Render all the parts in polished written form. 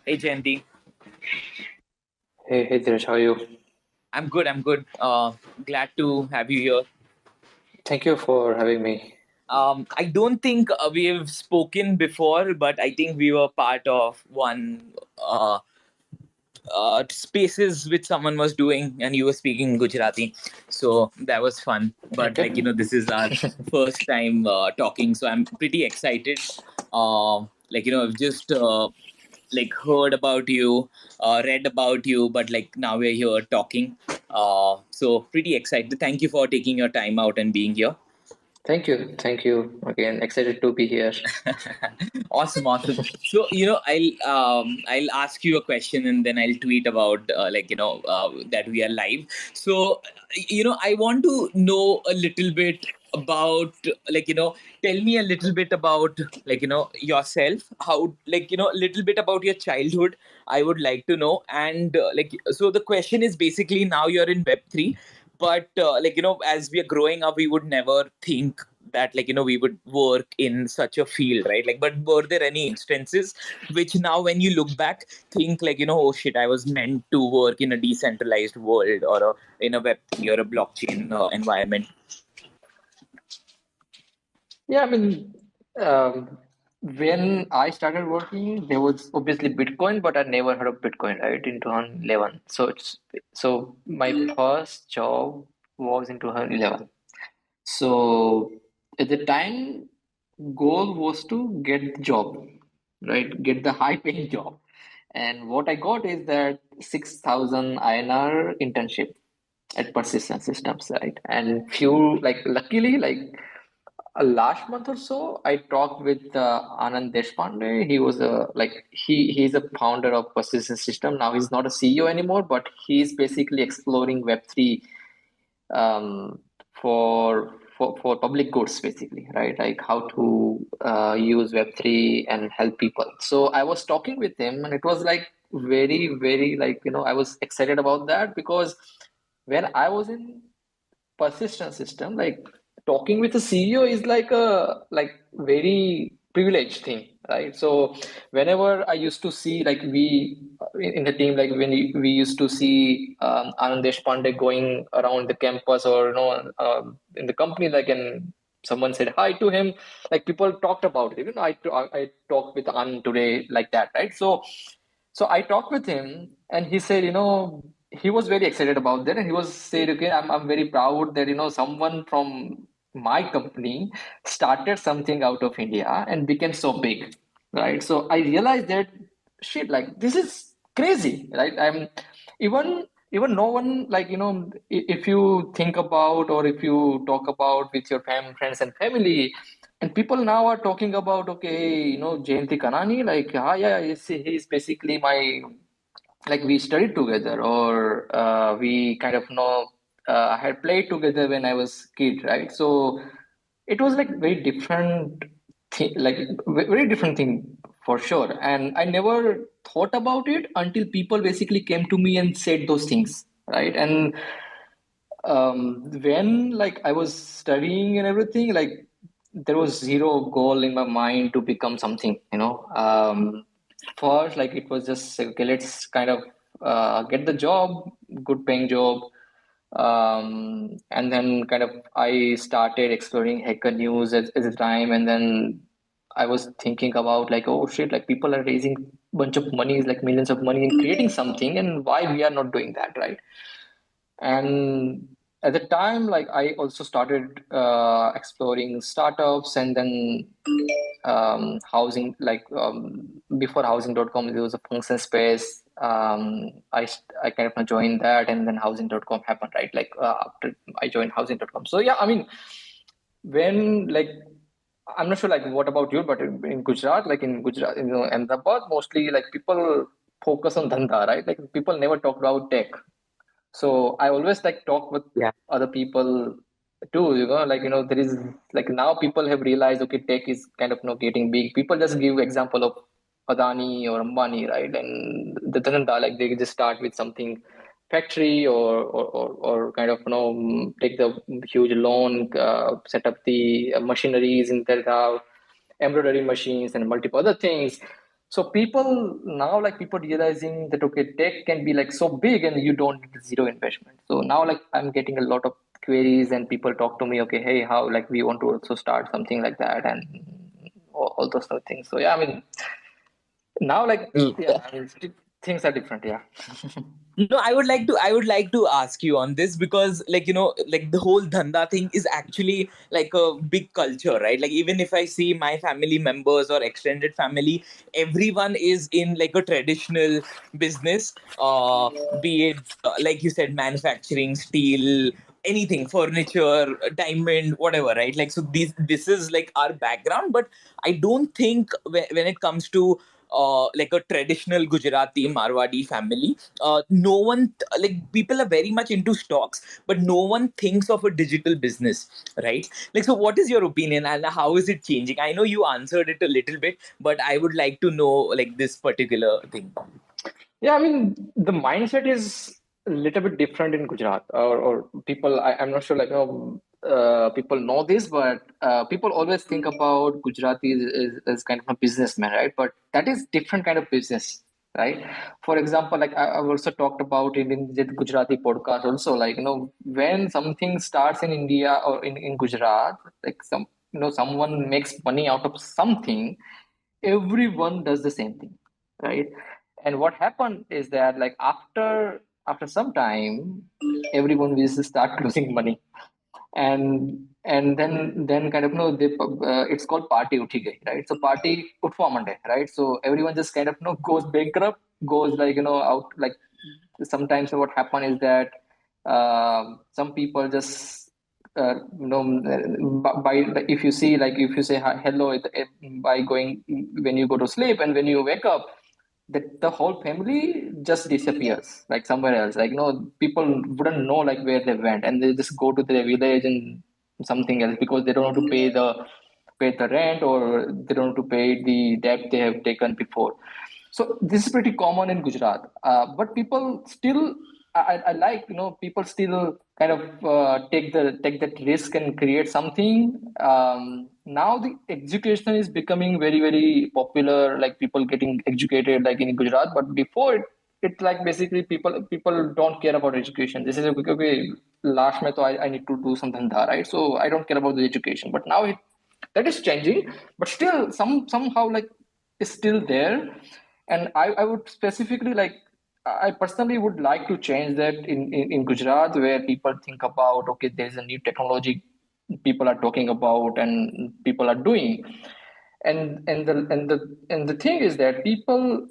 Hey Jaynti, Hey Dinesh, how are you? I'm good. I'm good. Glad to have you here. Thank you for having me. I don't think we have spoken before, but I think we were part of one spaces which someone was doing, and you were speaking Gujarati, so that was fun. But Okay. this is our first time talking, so I'm pretty excited. I've just heard about you, read about you, but now we're here talking. So pretty excited. Thank you for taking your time out and being here. Thank you. Thank you again. Excited to be here. Awesome, awesome. So I'll ask you a question and then I'll tweet about that we are live. So I want to know a little bit about tell me a little bit about yourself, how a little bit about your childhood. I would like to know. And so the question is basically, now you're in Web3, but as we are growing up, we would never think that we would work in such a field, right? But were there any instances which now when you look back think oh shit, I was meant to work in a decentralized world, or in a web3 or a blockchain environment? Yeah, when I started working, there was obviously Bitcoin, but I never heard of Bitcoin, right? In 2011. So my first job was in 2011. So at the time, goal was to get the job, right? Get the high paying job. And what I got is that 6,000 INR internship at Persistent Systems, right? And few, like, luckily, last month or so, I talked with Anand Deshpande. He was he's a founder of Persistent System. Now he's not a CEO anymore, but he's basically exploring Web3 um, for public goods, basically, right? Like how to use Web3 and help people. So I was talking with him, and it was like very I was excited about that because when I was in persistent system, like talking with a CEO is like a very privileged thing, right? So whenever I used to see, like, we in the team, like when we used to see Anand Deshpande going around the campus, or in the company, like, and someone said hi to him, like people talked about it. Even I talked with Anand today like that, right? So I talked with him, and he said, he was very excited about that, and he was said, okay, I'm very proud that someone from my company started something out of India and became so big, right? So I realized that shit, like, this is crazy, right? Even no one, like, if you think about, or if you talk about with your friends and family, and people now are talking about, okay, Jaynti Kanani, like, yeah, he's basically my, like, we studied together, or we kind of know, had played together when I was kid, right? So it was like very different thing, like very different thing for sure. And I never thought about it until people basically came to me and said those things, right? And when, like, I was studying and everything, like, there was zero goal in my mind to become something, first, like, it was just, okay, let's kind of get the job, good paying job. And then kind of I started exploring hacker news at the time, and then I was thinking about, like, oh shit, like, people are raising bunch of money, like millions of money, and creating something, and why we are not doing that, right? And at the time, like, I also started exploring startups, and then housing, like, before housing.com, there was a function space. I kind of joined that, and then housing.com happened, right? Like, after I joined housing.com. So yeah, when, like, I'm not sure, like, what about you, but in Gujarat, like, in Gujarat, Ahmedabad, mostly, like, people focus on dhanda, right? Like, people never talk about tech. So I always, like, talk with Yeah. other people too, like, there is, like, now people have realized, okay, tech is kind of, getting big. People just give example of Adani or Ambani, right? And the Dhananda, like, they just start with something factory, or kind of, take the huge loan, set up the machineries in their house, embroidery machines and multiple other things. So people now, like people realizing that okay, tech can be like so big and you don't need zero investment. So now like I'm getting a lot of queries and people talk to me, okay, hey, how like we want to also start something like that and all those sort of things. So yeah, I mean now like yeah, I mean things are different. Yeah. No, I would like to ask you on this because like the whole dhanda thing is actually like a big culture, right? Like even if I see my family members or extended family, everyone is in like a traditional business, be it like you said, manufacturing, steel, anything, furniture, diamond, whatever, right? Like so this is like our background, but I don't think when it comes to like a traditional Gujarati Marwadi family, no one like people are very much into stocks, but no one thinks of a digital business, right? Like so what is your opinion and how is it changing? I know you answered it a little bit, but I would like to know like this particular thing. Yeah, I mean, the mindset is a little bit different in Gujarat, or people. I'm not sure, like, people know this, but people always think about Gujarati as kind of a businessman, right? But that is different kind of business, right? For example, like I've also talked about it in the Gujarati podcast, also, like, when something starts in India or in Gujarat, like someone makes money out of something, everyone does the same thing, right? And what happened is that like after some time, everyone will start losing money, and then kind of they it's called party uthi gayi, right? So party utwa mande, right? So everyone just kind of goes bankrupt, goes like out. Like sometimes what happen is that some people just by if you see, like if you say hello by going when you go to sleep, and when you wake up, that the whole family just disappears like somewhere else. Like people wouldn't know like where they went, and they just go to their village and something else because they don't want to pay the rent, or they don't want to pay the debt they have taken before. So this is pretty common in Gujarat, but people still, I like people still kind of take that risk and create something. Now the education is becoming very very popular, like people getting educated like in Gujarat. But before it's like basically people don't care about education. This is okay. Last mein to I need to do something, right? So I don't care about the education. But now that is changing, but still somehow like is still there. And I would specifically like, I personally would like to change that in Gujarat, where people think about, okay, there's a new technology people are talking about and people are doing. And the thing is that people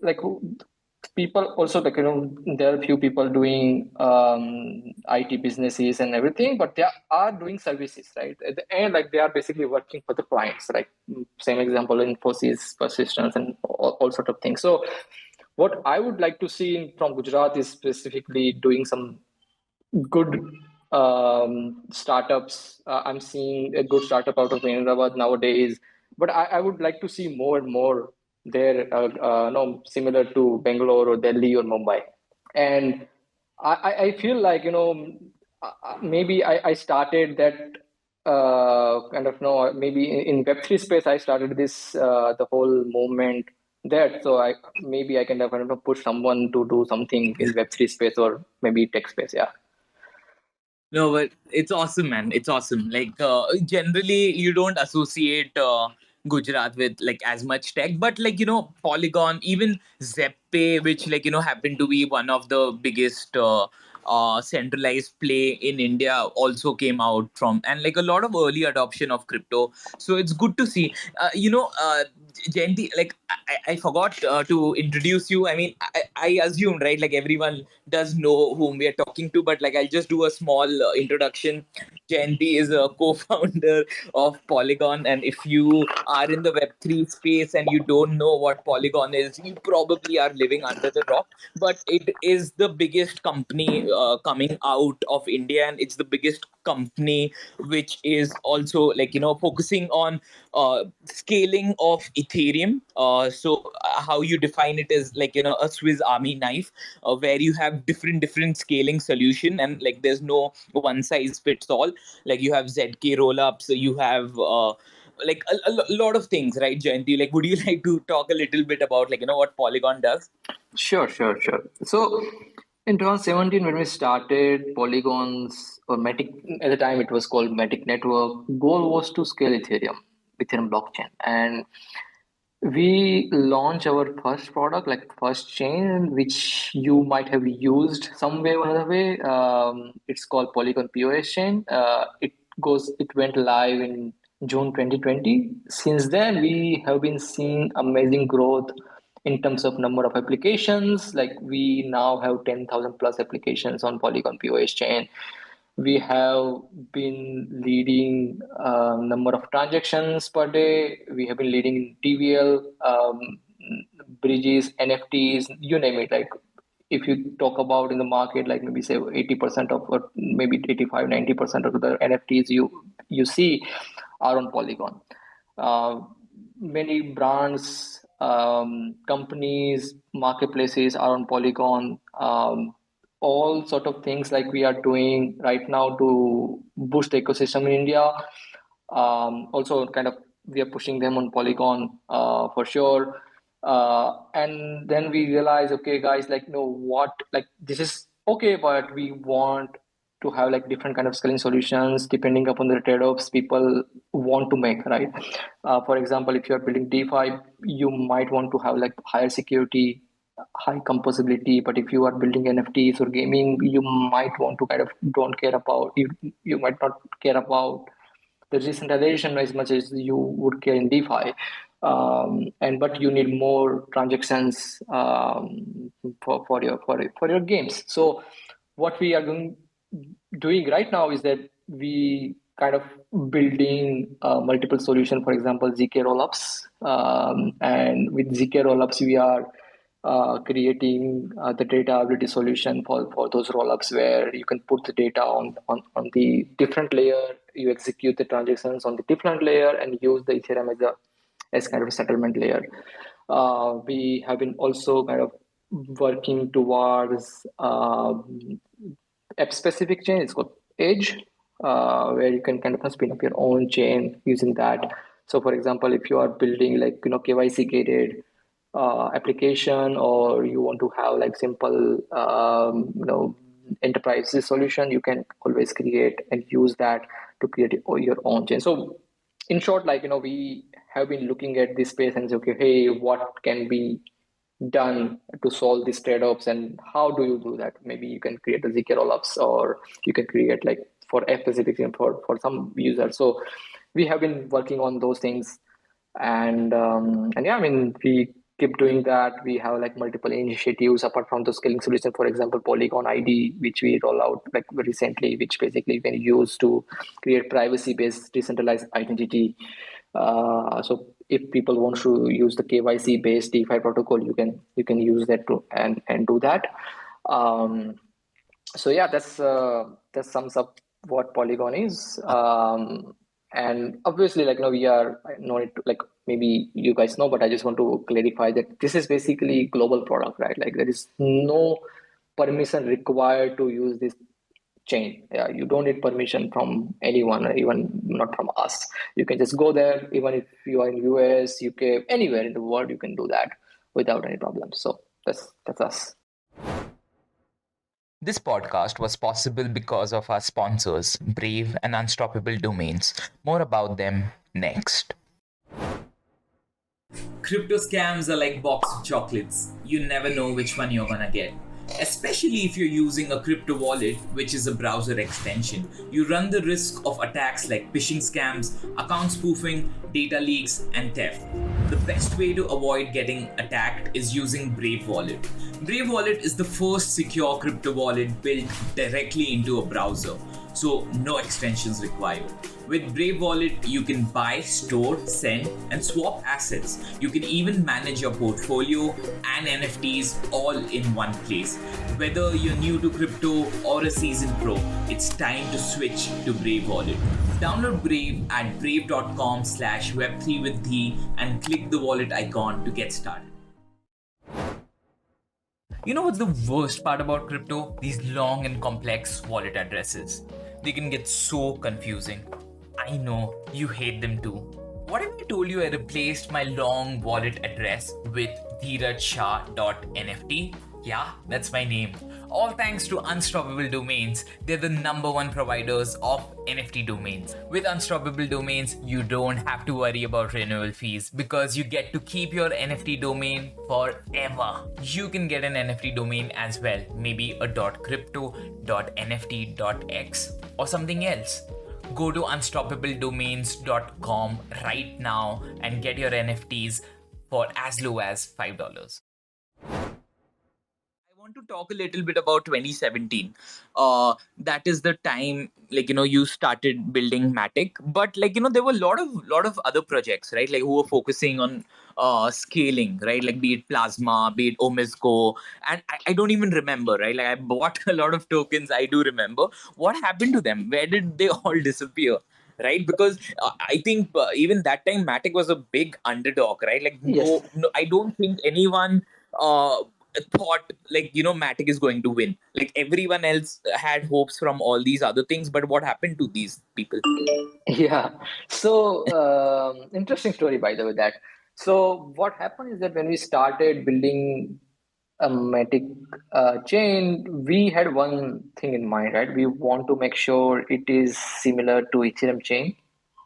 also, like there are few people doing IT businesses and everything, but they are doing services, right? At the end, like they are basically working for the clients, like same example, Infosys, Persistence, and all sort of things. So what I would like to see from Gujarat is specifically doing some good startups. I'm seeing a good startup out of Hyderabad nowadays, but I would like to see more and more there, no, similar to Bangalore or Delhi or Mumbai. And I feel like maybe I started that kind of maybe in Web3 space I started this the whole movement there. So maybe I can definitely push someone to do something in Web3 space or maybe tech space. Yeah. No, but it's awesome, man. It's awesome. Like generally, you don't associate Gujarat with like as much tech, but like Polygon, even Zeppay, which like happened to be one of the biggest centralized play in India, also came out from, and like a lot of early adoption of crypto. So it's good to see. Jaynti, like I forgot to introduce you. I mean, I assumed, right? Like everyone does know whom we are talking to, but like I'll just do a small introduction. Jaynti is a co-founder of Polygon, and if you are in the Web3 space and you don't know what Polygon is, you probably are living under the rock. But it is the biggest company coming out of India, and it's the biggest company which is also like focusing on scaling of Ethereum. So how you define it is like a Swiss Army knife, where you have different scaling solution, and like there's no one size fits all. Like you have ZK rollups, you have like a lot of things, right, Jaynti? Like, would you like to talk a little bit about like, what Polygon does? Sure. So in 2017, when we started Polygons or Matic, at the time it was called Matic Network, goal was to scale Ethereum blockchain. And we launched our first product, like first chain, which you might have used some way or another way. It's called Polygon POS chain. It went live in June 2020. Since then, we have been seeing amazing growth in terms of number of applications. Like we now have 10,000 plus applications on Polygon POS chain. We have been leading number of transactions per day. We have been leading in TVL, bridges, NFTs, you name it. Like if you talk about in the market, like maybe say 80% of, or maybe 85, 90% of the NFTs you see are on Polygon. Many brands, companies, marketplaces are on Polygon. All sort of things like we are doing right now to boost the ecosystem in India. Also, kind of we are pushing them on Polygon for sure. And then we realize, okay, guys, like, what, like this is okay, but we want to have like different kind of scaling solutions depending upon the trade-offs people want to make, right? For example, if you are building DeFi, you might want to have like higher security, high composability, but if you are building NFTs or gaming, you might want to kind of don't care about you might not care about the decentralization as much as you would care in DeFi. And but you need more transactions for your games. So what we are doing right now is that we kind of building multiple solution. For example, ZK rollups, and with ZK rollups we are creating the dataability solution for those rollups, where you can put the data on the different layer, you execute the transactions on the different layer and use the Ethereum as kind of a settlement layer. We have been also kind of working towards app specific chain. It's called Edge, where you can kind of spin up your own chain using that. So for example, if you are building like KYC gated application, or you want to have like simple enterprise solution, you can always create and use that to create your own chain. So in short, like we have been looking at this space and say, okay, hey, what can be done to solve these trade-offs, and how do you do that? Maybe you can create a ZK rollups, or you can create like for a specific thing for some users. So we have been working on those things, and yeah, I mean, we keep doing that. We have like multiple initiatives apart from the scaling solution. For example, Polygon ID, which we roll out like recently, which basically can use to create privacy-based decentralized identity. So if people want to use the KYC based DeFi protocol, you can use that to and do that. So yeah, that sums up what Polygon is. And obviously, like we are no need to, like maybe you guys know, but I just want to clarify that this is basically global product, right? Like there is no permission required to use this chain. Yeah, you don't need permission from anyone, even not from us. You can just go there, even if you are in US, UK, anywhere in the world, you can do that without any problem. So that's us. This podcast was possible because of our sponsors, Brave and Unstoppable Domains. More about them next. Crypto scams are like box of chocolates. You never know which one you're gonna get. Especially if you're using a crypto wallet, which is a browser extension. You run the risk of attacks like phishing scams, account spoofing, data leaks, and theft. The best way to avoid getting attacked is using Brave Wallet. Brave Wallet is the first secure crypto wallet built directly into a browser, so no extensions required. With Brave Wallet, you can buy, store, send, and swap assets. You can even manage your portfolio and NFTs all in one place. Whether you're new to crypto or a seasoned pro, it's time to switch to Brave Wallet. Download Brave at brave.com/web3with and click the wallet icon to get started. You know what's the worst part about crypto? These long and complex wallet addresses. They can get so confusing. I know you hate them too. What if I told you I replaced my long wallet address with dheerajshah.nft? Yeah, that's my name. All thanks to Unstoppable Domains. They're the #1 providers of NFT domains. With Unstoppable Domains, you don't have to worry about renewal fees because you get to keep your NFT domain forever. You can get an NFT domain as well, maybe a .crypto, .nft, .x, or something else. Go to unstoppabledomains.com right now and get your NFTs for as low as $5. I want to talk a little bit about 2017. That is the time, you started building Matic, but there were a lot of other projects, right? Like who were focusing on scaling, right? Like be it Plasma, be it Omisco, and I don't even remember, right? Like I bought a lot of tokens. I do remember what happened to them. Where did they all disappear? Right, because I think even that time Matic was a big underdog, right? Like Yes. no, I don't think anyone thought Matic is going to win. Like everyone else had hopes from all these other things, but what happened to these people? Yeah. So, interesting story, by the way, that. So, what happened is that when we started building a Matic chain, we had one thing in mind, right? We want to make sure it is similar to Ethereum chain,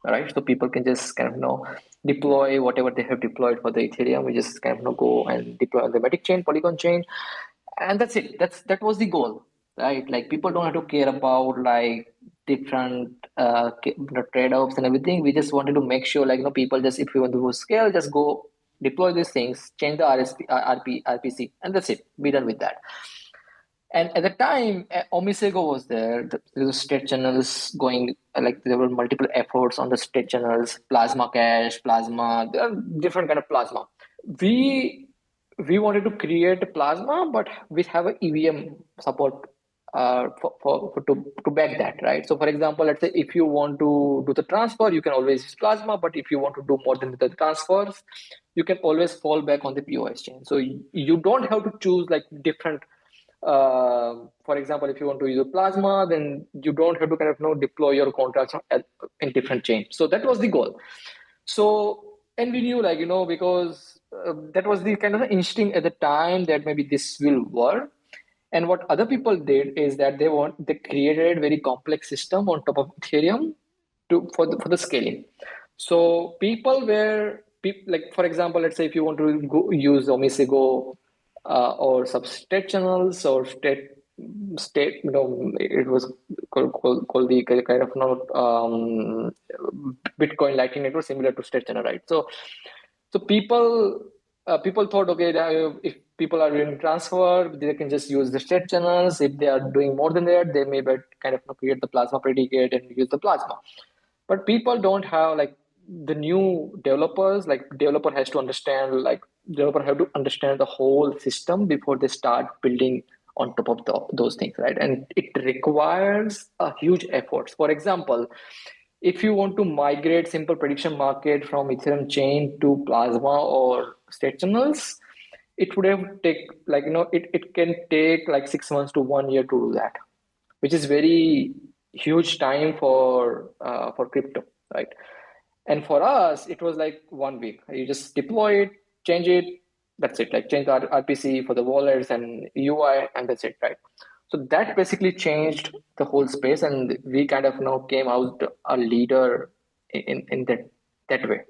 right? So people can just kind of deploy whatever they have deployed for the Ethereum. We just kind of go and deploy on the Matic chain, Polygon chain, and that's it. That was the goal, right? Like people don't have to care about like different trade-offs and everything. We just wanted to make sure people just, if you want to go scale, just go deploy these things, change the RPC, and that's it. Be done with that. And at the time, Omisego was there. There was state channels going, like there were multiple efforts on the state channels, Plasma Cash, Plasma, there are different kind of Plasma. We we wanted to create a Plasma, but we have a EVM support to back that, right? So, for example, let's say if you want to do the transfer, you can always use Plasma, but if you want to do more than the transfers, you can always fall back on the POS chain. So you don't have to choose like different. For example, if you want to use a Plasma, then you don't have to kind of deploy your contracts in different chains. So that was the goal. So, and we knew because that was the kind of instinct at the time that maybe this will work. And what other people did is that they created a very complex system on top of Ethereum for the scaling. So people were like, for example, let's say if you want to go use Omisego or some state channels or state, it was called the kind of Bitcoin Lightning Network, similar to state channel, right? So people thought, okay, if people are doing transfer, they can just use the state channels. If they are doing more than that, they may kind of create the Plasma predicate and use the Plasma. But people don't have like the new developers. Like developer has to understand, like developer have to understand the whole system before they start building on top of those things, right? And it requires a huge efforts. For example, if you want to migrate simple prediction market from Ethereum chain to Plasma or state channels, it would have take it can take like 6 months to 1 year to do that, which is very huge time for crypto, right? And for us, it was like 1 week. You just deploy it, change it, that's it. Like change the RPC for the wallets and UI, and that's it, right? So that basically changed the whole space, and we kind of came out a leader in that way.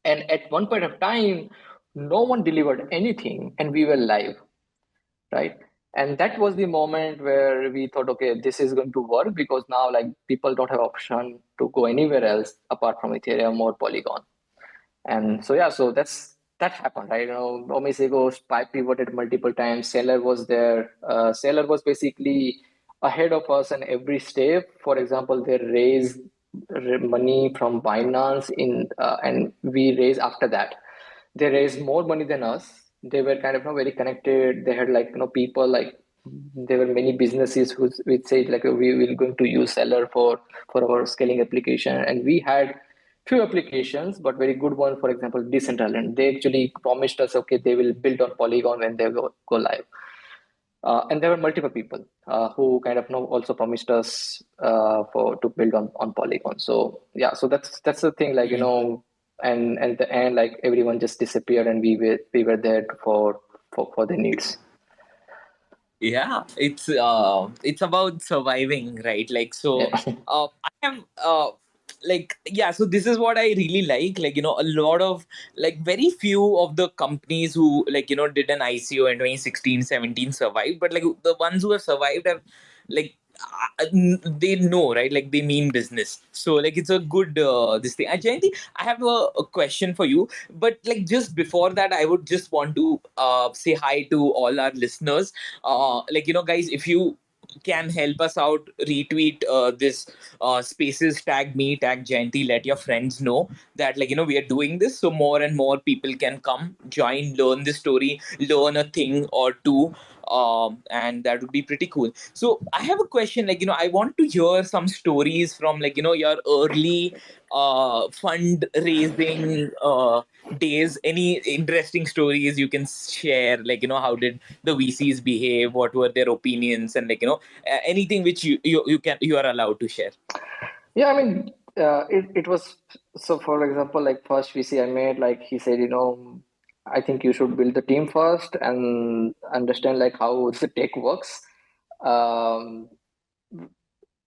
And at one point of time, no one delivered anything, and we were live, right? And that was the moment where we thought, okay, this is going to work, because now like people don't have option to go anywhere else apart from Ethereum or Polygon. And so yeah, so that happened, right? Omisego pivoted multiple times. Seller was there. Seller was basically ahead of us in every step. For example, they raised money from Binance and we raised after that. They raised more money than us. They were kind of very connected. They had like people like, there were many businesses who would say like, we will going to use Seller for our scaling application, and we had few applications, but very good one. For example, Decentraland. They actually promised us, okay, they will build on Polygon when they go live. And there were multiple people who kind of also promised us to build on Polygon. So yeah, so that's the thing. Like and at the end, like everyone just disappeared, and we were there for the needs. Yeah, it's about surviving, right? Like, so Yeah. I have like, yeah, so this is what I really like, a lot of, like, very few of the companies who, like, did an ICO in 2016, 17 survived, but like the ones who have survived have, like, they know, right? Like, they mean business. So like, it's a good this thing. Jayanti, I have a question for you, but like, just before that, I would just want to say hi to all our listeners. Like, guys, if you can help us out, retweet this spaces, tag me, tag Jayanti, let your friends know that, like, we are doing this, so more and more people can come, join, learn this story, learn a thing or two, and that would be pretty cool. So I have a question, like, I want to hear some stories from, like, your early fundraising days. Any interesting stories you can share, like, how did the VCs behave, what were their opinions, and, like, anything which you are allowed to share. Yeah, I mean, it was, so for example, like first VC I made, like he said, I think you should build the team first and understand like how the tech works. Um,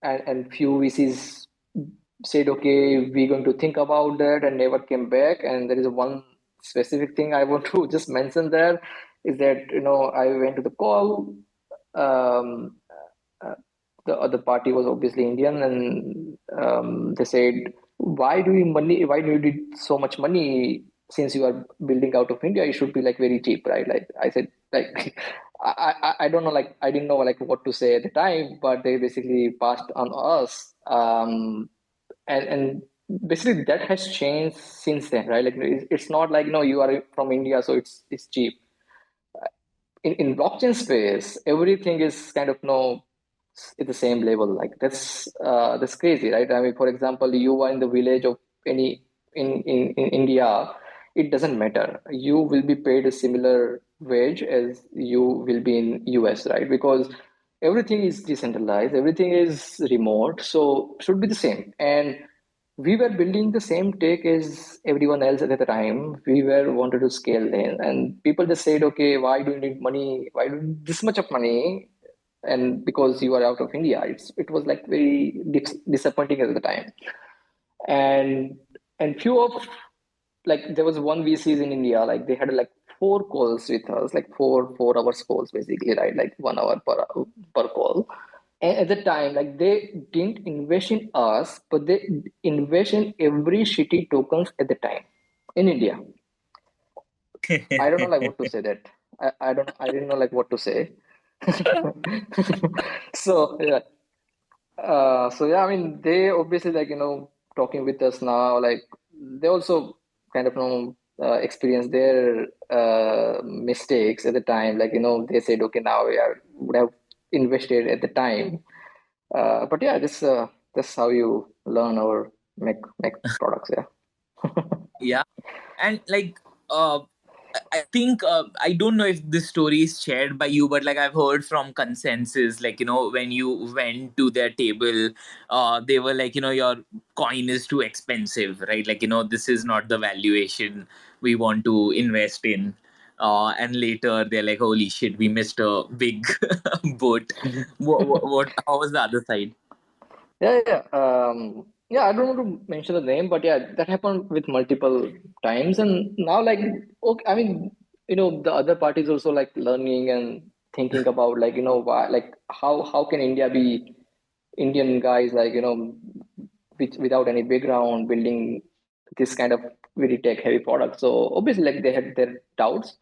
and few VCs said, okay, we're going to think about that, and never came back. And there is one specific thing I want to just mention there is that, I went to the call. Um, uh, the other party was obviously Indian, and they said, why do you need so much money, since you are building out of India? You should be like very cheap, right? Like I said, like I don't know, like I didn't know like what to say at the time, but they basically passed on us. And basically that has changed since then, right? Like it's not like, you are from India, so it's cheap. In blockchain space, everything is kind of at the same level. Like that's crazy, right? I mean, for example, you are in the village of any in India, it doesn't matter. You will be paid a similar wage as you will be in US, right? Because everything is decentralized, everything is remote, so should be the same. And we were building the same tech as everyone else at the time. We were wanted to scale then, and people just said, "Okay, why do you need money? Why do you need this much of money?" And because you are out of India, it was like very disappointing at the time. And few of, like there was one VCs in India, like they had like 4 calls with us, like 4 hours calls basically, right? Like 1 hour per call. And at the time, like they didn't invest in us, but they invest in every shitty tokens at the time in India. I don't know like what to say that. I didn't know like what to say. So yeah. So yeah, I mean they obviously like, talking with us now, like they also kind of experience their mistakes at the time. Like, they said, okay, now we are would have invested at the time. But yeah, this how you learn or make products. Yeah. Yeah, and like, I think, I don't know if this story is shared by you, but like, I've heard from Consensus, like, when you went to their table, they were like, your coin is too expensive, right? Like, this is not the valuation we want to invest in. And later they're like, holy shit, we missed a big boat. How was the other side? Yeah. I don't want to mention the name, but yeah, that happened with multiple times. And now, like, okay, I mean, the other parties also like learning and thinking about like, why, like, how can India be Indian guys, like, without any background building this kind of very tech heavy product. So obviously, like, they had their doubts.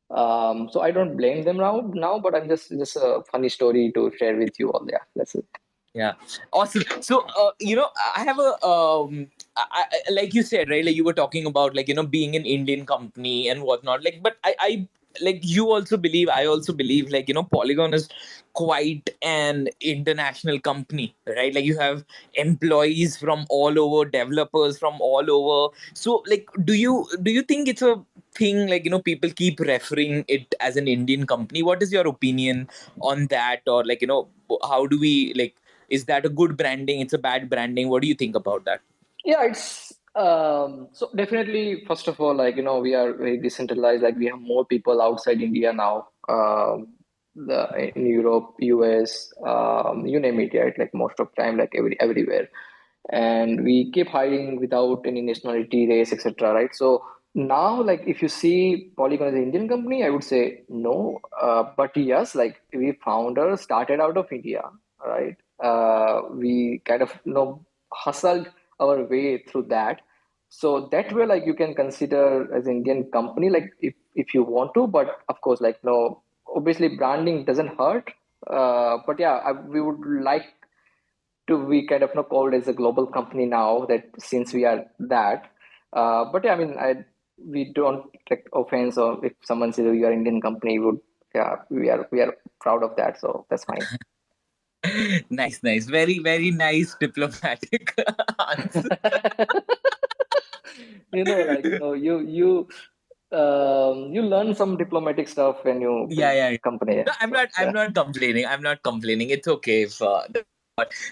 So I don't blame them now, but I'm just a funny story to share with you all. Yeah, that's it. Yeah, awesome. So, I have a like you said, right? Like, you were talking about, like, being an Indian company and whatnot. Like, but I like, you also believe, I also believe, like, Polygon is quite an international company, right? Like, you have employees from all over, developers from all over. So, like, do you think it's a thing, like, people keep referring it as an Indian company? What is your opinion on that? Or, like, how do we, like, is that a good branding? It's a bad branding. What do you think about that? Yeah, it's So definitely, first of all, like, we are very decentralized. Like, we have more people outside India now, in Europe, US, you name it, right? Like most of time, like everywhere. And we keep hiring without any nationality, race, etc. Right? So now, like, if you see Polygon as an Indian company, I would say no. But yes, like, we founders started out of India, right? We kind of, hustled our way through that. So that way, like, you can consider as an Indian company, like, if you want to. But of course, like, no, obviously branding doesn't hurt. But yeah, we would like to be kind of called as a global company now, that since we are that. But yeah, I mean, we don't take offense, or if someone says you are Indian company, would, yeah, we are proud of that, so that's fine. Nice. Very, very nice diplomatic answer. Like, you learn some diplomatic stuff when you build Yeah. company. No, I'm So not. I'm yeah. not complaining. I'm not complaining. It's okay if.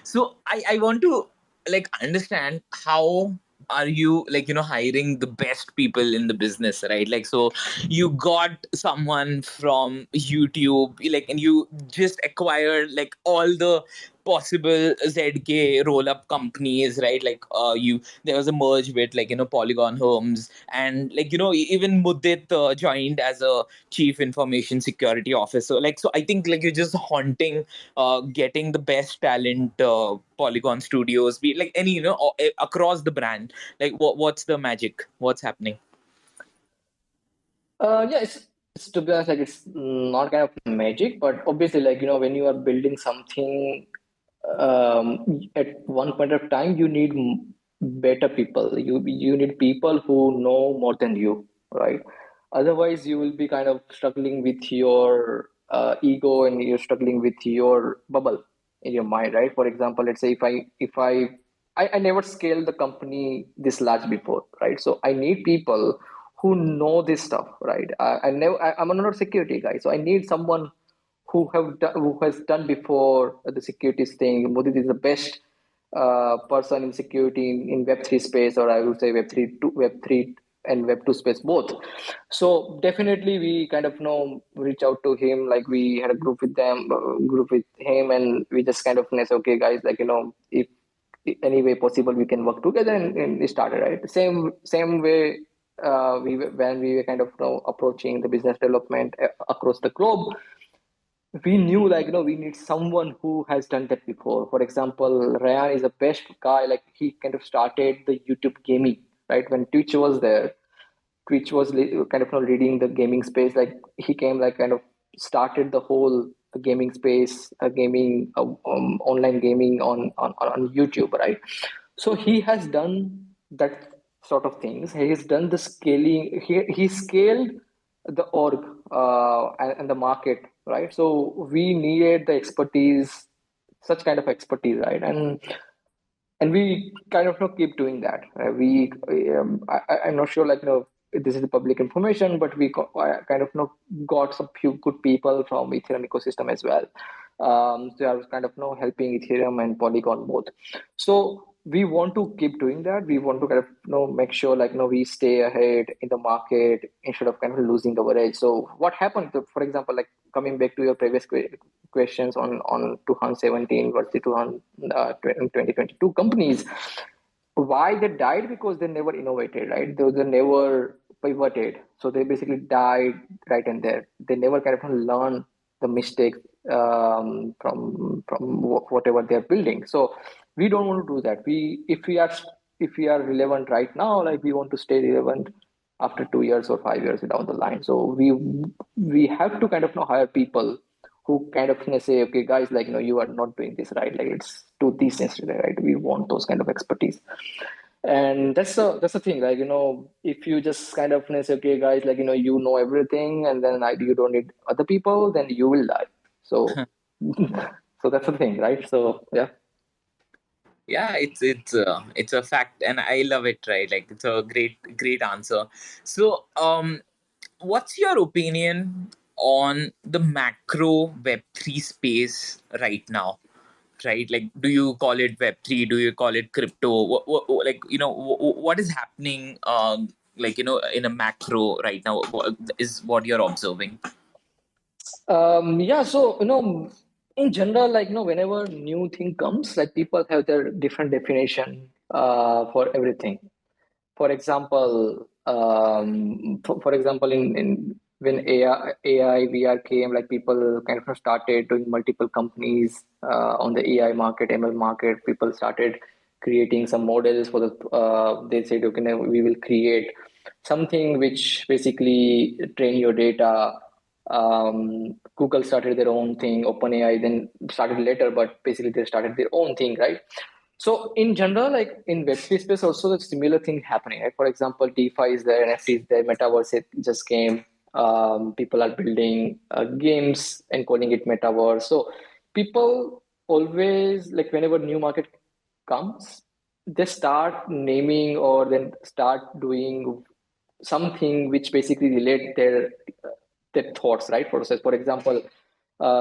So I want to like understand how are you like hiring the best people in the business, right? Like, so you got someone from YouTube, like, and you just acquired like all the possible ZK roll up companies, right? Like, you there was a merge with like Polygon Homes, and like even Mudit joined as a chief information security officer. Like, so I think like you're just haunting, getting the best talent, Polygon Studios, be like any across the brand. Like, what's the magic? What's happening? Yeah, it's to be honest, like, it's not kind of magic, but obviously, like, when you are building something, at one point of time, you need better people. You need people who know more than you, right? Otherwise, you will be kind of struggling with your ego, and you're struggling with your bubble in your mind, right? For example, let's say if I never scaled the company this large before, right? So I need people who know this stuff, right? I'm not a security guy, so I need someone who has done before the securities thing. Modi is the best person in security in Web3 space, or I would say Web3 and Web2 space both. So definitely we kind of reach out to him. Like, we had a group with him, and we just kind of say, okay, guys, like, if any way possible we can work together, and we started, right? Same way, when we were kind of approaching the business development across the globe, we knew, like, we need someone who has done that before. For example, Ryan is the best guy. Like, he kind of started the YouTube gaming, right? When Twitch was there, Twitch was kind of leading the gaming space. Like, he came, like, kind of started the whole gaming space, online gaming on YouTube, right? So he has done that sort of things. He has done the scaling. He scaled the org, and the market, right? So we needed the expertise, such kind of expertise, right? And we kind of keep doing that. I'm not sure, like, this is the public information, but kind of got some few good people from Ethereum ecosystem as well. So I was kind of helping Ethereum and Polygon both. So we want to keep doing that. We want to kind of make sure, like, we stay ahead in the market instead of kind of losing our edge. So what happened, for example, like, coming back to your previous questions on 2017 versus 2022 companies, why they died? Because they never innovated, right? They never pivoted, so they basically died right and there. They never kind of learn the mistakes, from whatever they're building. So we don't want to do that. If we are relevant right now, like, we want to stay relevant after 2 years or 5 years down the line. So we have to kind of hire people who kind of say, okay, guys, like, you are not doing this right. Like, it's do this instead, right? We want those kind of expertise. And that's the thing, like, if you just kind of say, okay, guys, like, you know everything, and then, like, you don't need other people, then you will die. So so that's the thing, right? So yeah. Yeah, it's a fact, and I love it, right? Like, it's a great answer. So what's your opinion on the macro Web3 space right now? right? Like, do you call it Web3? Do you call it crypto? What is happening, in a macro right now, is what you're observing? So in general, whenever new thing comes, like people have their different definition for everything. For example, in when AI VR came, like people kind of started doing multiple companies on the AI market, ML market. People started creating some models for the. They said, okay, now we will create something which basically train your data. Google started their own thing. OpenAI then started later, but basically they started their own thing, right? So in general, like in Web3 space, also the similar thing happening. Right? For example, DeFi is there, NFT is there, Metaverse it just came. People are building games and calling it Metaverse. So people always, like whenever new market comes, they start naming or then start doing something which basically relate their thoughts, right? Process. For example,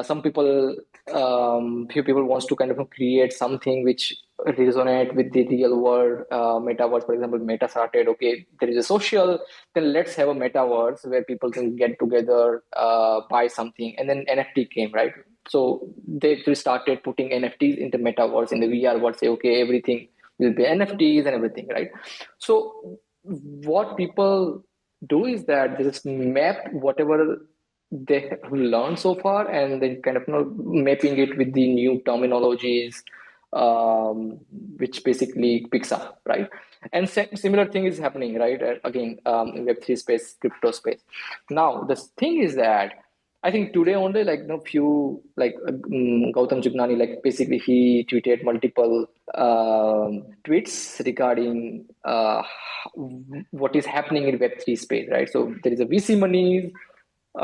some people, few people wants to kind of create something which resonate with the real world. Metaverse, for example, Meta started. Okay, there is a social. Then let's have a metaverse where people can get together, buy something, and then NFT came, right? So they started putting NFTs into metaverse in the VR world. Say, okay, everything will be NFTs and everything, right? So what people do is that they just map whatever they have learned so far and then kind of mapping it with the new terminologies, which basically picks up, right? And similar thing is happening, right? Again, in Web3 space, crypto space. Now the thing is that I think today only, like few like Gautam Jugnani, like basically he tweeted multiple tweets regarding what is happening in Web3 space, right? So there is a VC money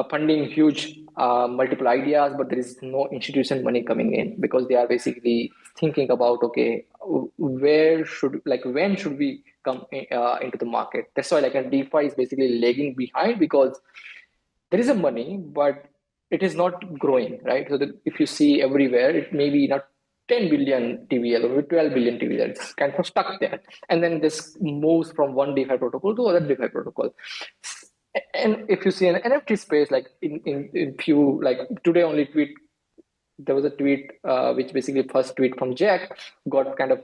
funding huge multiple ideas, but there is no institution money coming in because they are basically thinking about, okay, where should, like when should we come into the market? That's why like a DeFi is basically lagging behind because there is a money, but it is not growing, right? So if you see everywhere, it may be not 10 billion TVL or 12 billion TVL. It's kind of stuck there. And then this moves from one DeFi protocol to other DeFi protocol. And if you see an NFT space, like in few, like today only tweet, there was a tweet which basically first tweet from Jack got kind of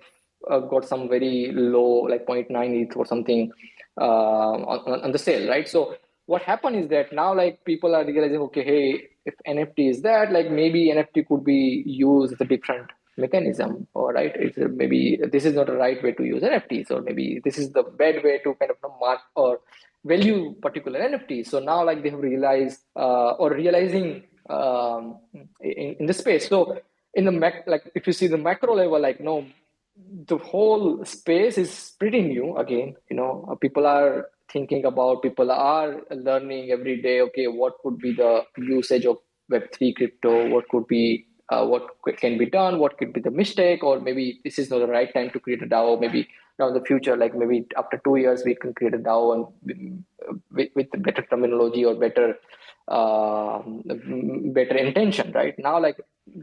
got some very low, like zero point 0.9 ETH or something on the sale, right? So what happened is that now like people are realizing, okay, hey, if NFT is that, like maybe NFT could be used as a different mechanism, or right? It's maybe this is not the right way to use NFTs, or maybe this is the bad way to kind of mark or value particular NFT. So now like they have realized or realizing in the space. So in the like if you see the macro level, like no, the whole space is pretty new again. People are thinking about, people are learning every day. Okay, what could be the usage of Web3 crypto? What could be what can be done? What could be the mistake? Or maybe this is not the right time to create a DAO. Maybe now in the future, like maybe after 2 years, we can create a DAO and with better terminology or better better intention, right? Now, like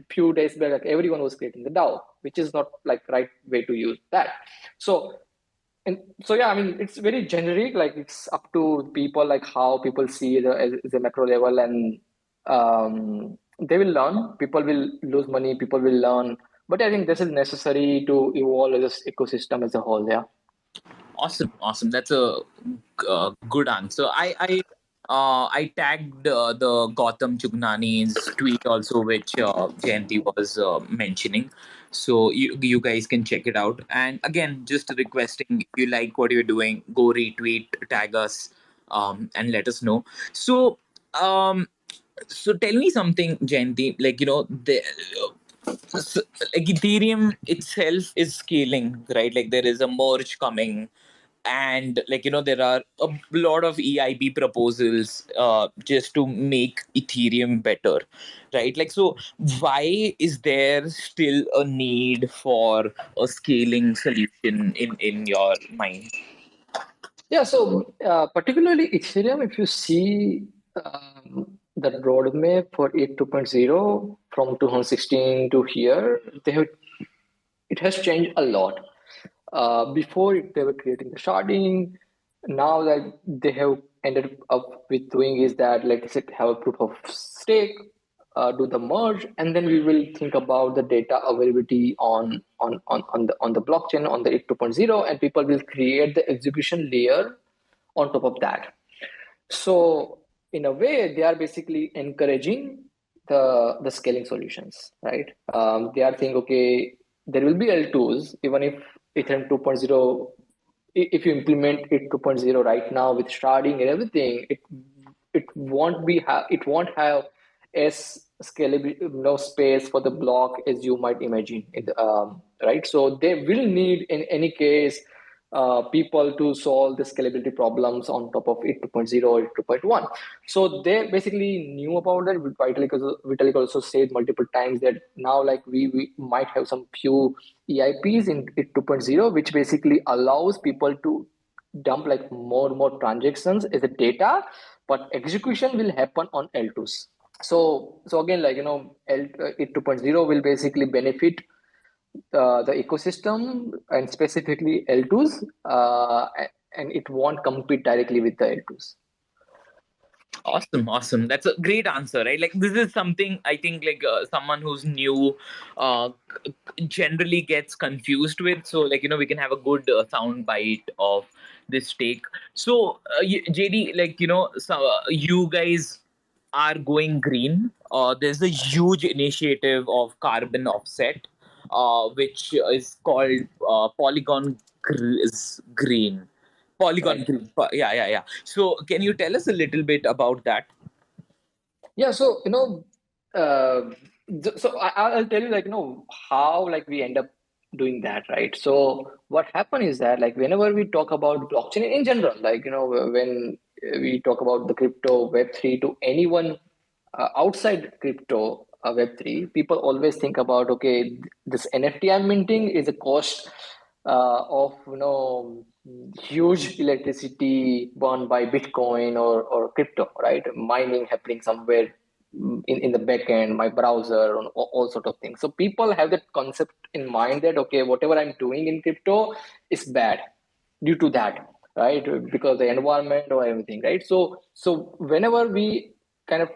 few days back, like everyone was creating the DAO, which is not like right way to use that. So yeah, I mean, it's very generic. Like it's up to people, like how people see it as a macro level, and they will learn. People will lose money. People will learn. But I think this is necessary to evolve as an ecosystem as a whole. Yeah. Awesome. That's a good answer. I tagged the Gautam Chugnani's tweet also, which Jaynti was mentioning. So you guys can check it out. And again, just requesting, if you like what you're doing, go retweet, tag us, and let us know. So so tell me something, Jaynti. Like like Ethereum itself is scaling, right? Like there is a merge coming, and there are a lot of EIB proposals just to make Ethereum better, right? Like, so why is there still a need for a scaling solution in your mind? Yeah, so particularly Ethereum, if you see the roadmap for it 2.0 from 2016 to here, it has changed a lot. Before they were creating the sharding. Now that they have ended up with doing is that let's say have a proof of stake, do the merge, and then we will think about the data availability on the blockchain on the 2.0, and people will create the execution layer on top of that. So in a way, they are basically encouraging the scaling solutions, right? They are saying, okay, there will be L2s, even if Ethereum 2.0, if you implement it 2.0 right now with sharding and everything, it won't have as scalable no space for the block as you might imagine. Right? So they will need in any case people to solve the scalability problems on top of it 2.0 or 2.1. So they basically knew about that. Vitalik also said multiple times that now like we might have some few EIPs in it 2.0, which basically allows people to dump like more and more transactions as a data, but execution will happen on L2s. So again, like it 2.0 will basically benefit the ecosystem and specifically L2s, and it won't compete directly with the L2s. Awesome. That's a great answer, right? Like this is something I think like someone who's new generally gets confused with. So like we can have a good sound bite of this take. So JD, like so you guys are going green. There's a huge initiative of carbon offset, which is called Green. Polygon Right. Green. Yeah. So can you tell us a little bit about that? Yeah, so so I'll tell you like how like we end up doing that, right? So what happened is that like whenever we talk about blockchain in general, like when we talk about the crypto Web3 to anyone outside crypto Web3, people always think about okay, this NFT I'm minting is a cost of huge electricity burned by Bitcoin or crypto, right? Mining happening somewhere in the back end, my browser, and all sort of things. So people have that concept in mind that okay, whatever I'm doing in crypto is bad due to that, right? Because the environment or everything, right? So whenever we kind of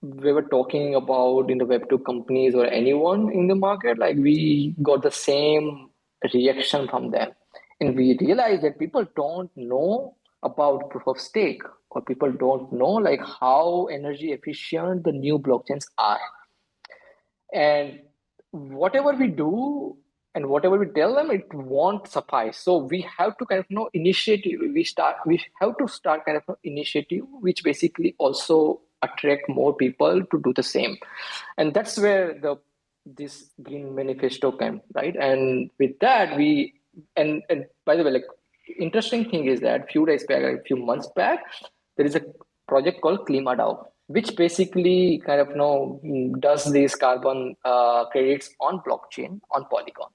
we were talking about in the Web2 companies or anyone in the market, like we got the same reaction from them. And we realized that people don't know about proof of stake, or people don't know like how energy efficient the new blockchains are. And whatever we do and whatever we tell them, it won't suffice. So we have to kind of initiative. We have to start kind of initiative, which basically also attract more people to do the same. And that's where this green manifesto came, right? And with that, and by the way, like interesting thing is that a few months back, there is a project called KlimaDAO, which basically kind of does these carbon credits on blockchain on Polygon,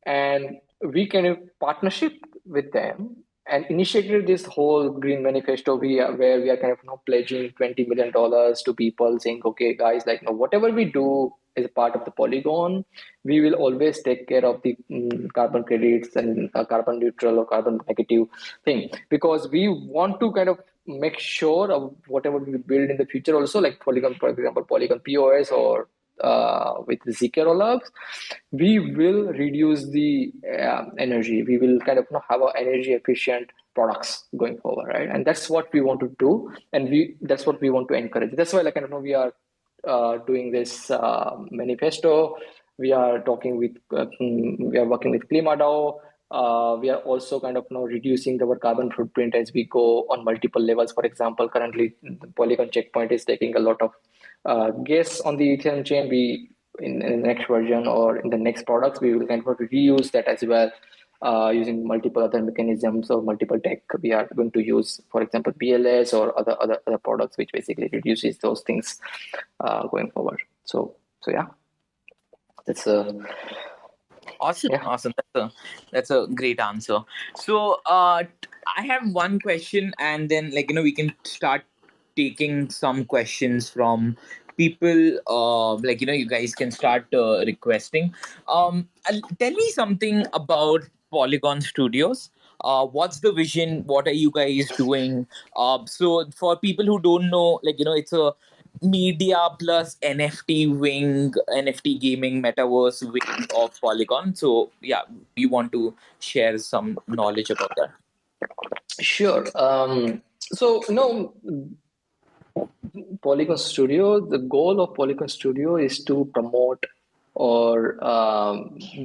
and we kind of partnership with them and initiated this whole green manifesto where we are kind of pledging $20 million to people, saying, okay, guys, like whatever we do as a part of the Polygon, we will always take care of the carbon credits and carbon neutral or carbon negative thing, because we want to kind of make sure of whatever we build in the future also, like Polygon, for example, Polygon POS or with the ZK rollups, we will reduce the energy. We will kind of have a energy efficient products going forward, right? And that's what we want to do, and that's what we want to encourage. That's why like we are doing this manifesto. We are talking with we are working with KlimaDAO. We are also kind of reducing our carbon footprint as we go on multiple levels. For example, currently the Polygon checkpoint is taking a lot of gas on the Ethereum chain. We in the next version or in the next products, we will kind of reuse that as well, using multiple other mechanisms or multiple tech. We are going to use, for example, BLS or other products, which basically reduces those things going forward. So yeah, that's Awesome. yeah. Awesome. That's a great answer. So I have one question, and then we can start taking some questions from people. You guys can start requesting. Tell me something about Polygon Studios. What's the vision? What are you guys doing? So for people who don't know, it's a media plus NFT wing, NFT gaming metaverse wing of Polygon. So yeah, you want to share some knowledge about that? Sure. So, Polygon Studio, the goal of Polygon Studio is to promote or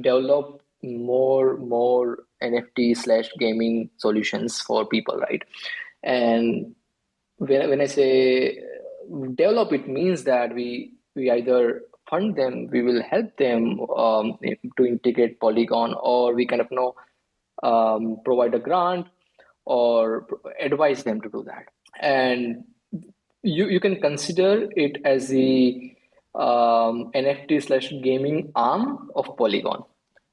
develop more NFT slash gaming solutions for people, right? And when I say develop, it means that we either fund them, we will help them to integrate Polygon, or we kind of provide a grant or advise them to do that. And you can consider it as the NFT slash gaming arm of Polygon,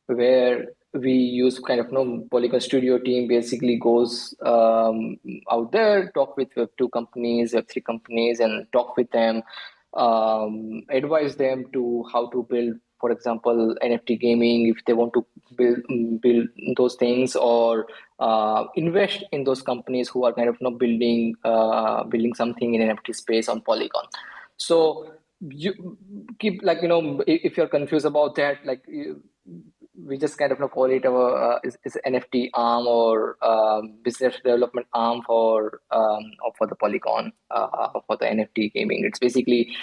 where we use kind of Polygon Studio team basically goes out there, talk with Web2 companies, Web3 companies, and talk with them, advise them to how to build, for example, NFT gaming if they want to build those things, or invest in those companies who are kind of building something in NFT space on Polygon. So you keep if you're confused about that, we just kind of call it our is NFT arm or business development arm for the Polygon for the NFT gaming. It's basically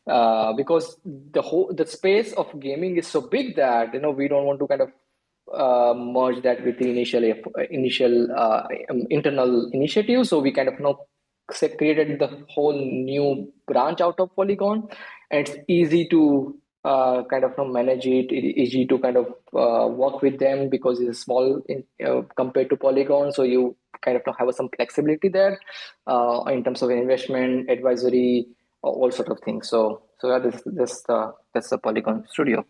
because the space of gaming is so big that we don't want to kind of merge that with the initial internal initiative. So we kind of created the whole new branch out of Polygon, and it's easy to kind of manage it. It's easy to kind of work with them because it's small compared to Polygon. So you kind of have some flexibility there in terms of investment, advisory, all sort of things. So yeah, that's the Polygon Studio.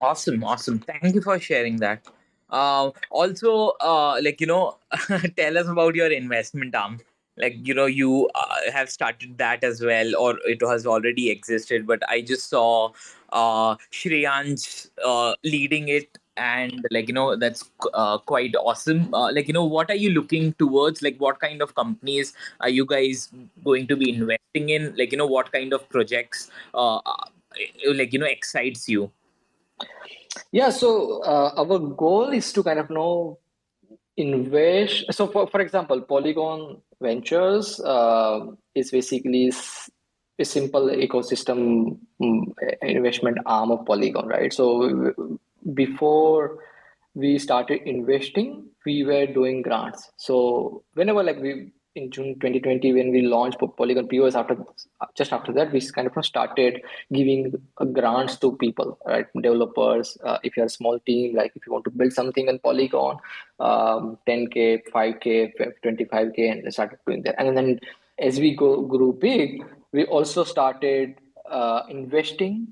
Awesome. Thank you for sharing that. Also, tell us about your investment arm. You have started that as well, or it has already existed. But I just saw Shreyansh leading it, and that's quite awesome. What are you looking towards? What kind of companies are you guys going to be investing in? What kind of projects excites you? Yeah, so our goal is to kind of invest. So for example, Polygon Ventures is basically a simple ecosystem investment arm of Polygon, right? So before we started investing, we were doing grants. So whenever we in June 2020 when we launched Polygon POS, just after that we kind of started giving grants to people, right? Developers, if you're a small team, if you want to build something in Polygon, 10K, 5K, 25K, and started doing that. And then as we grew big, we also started investing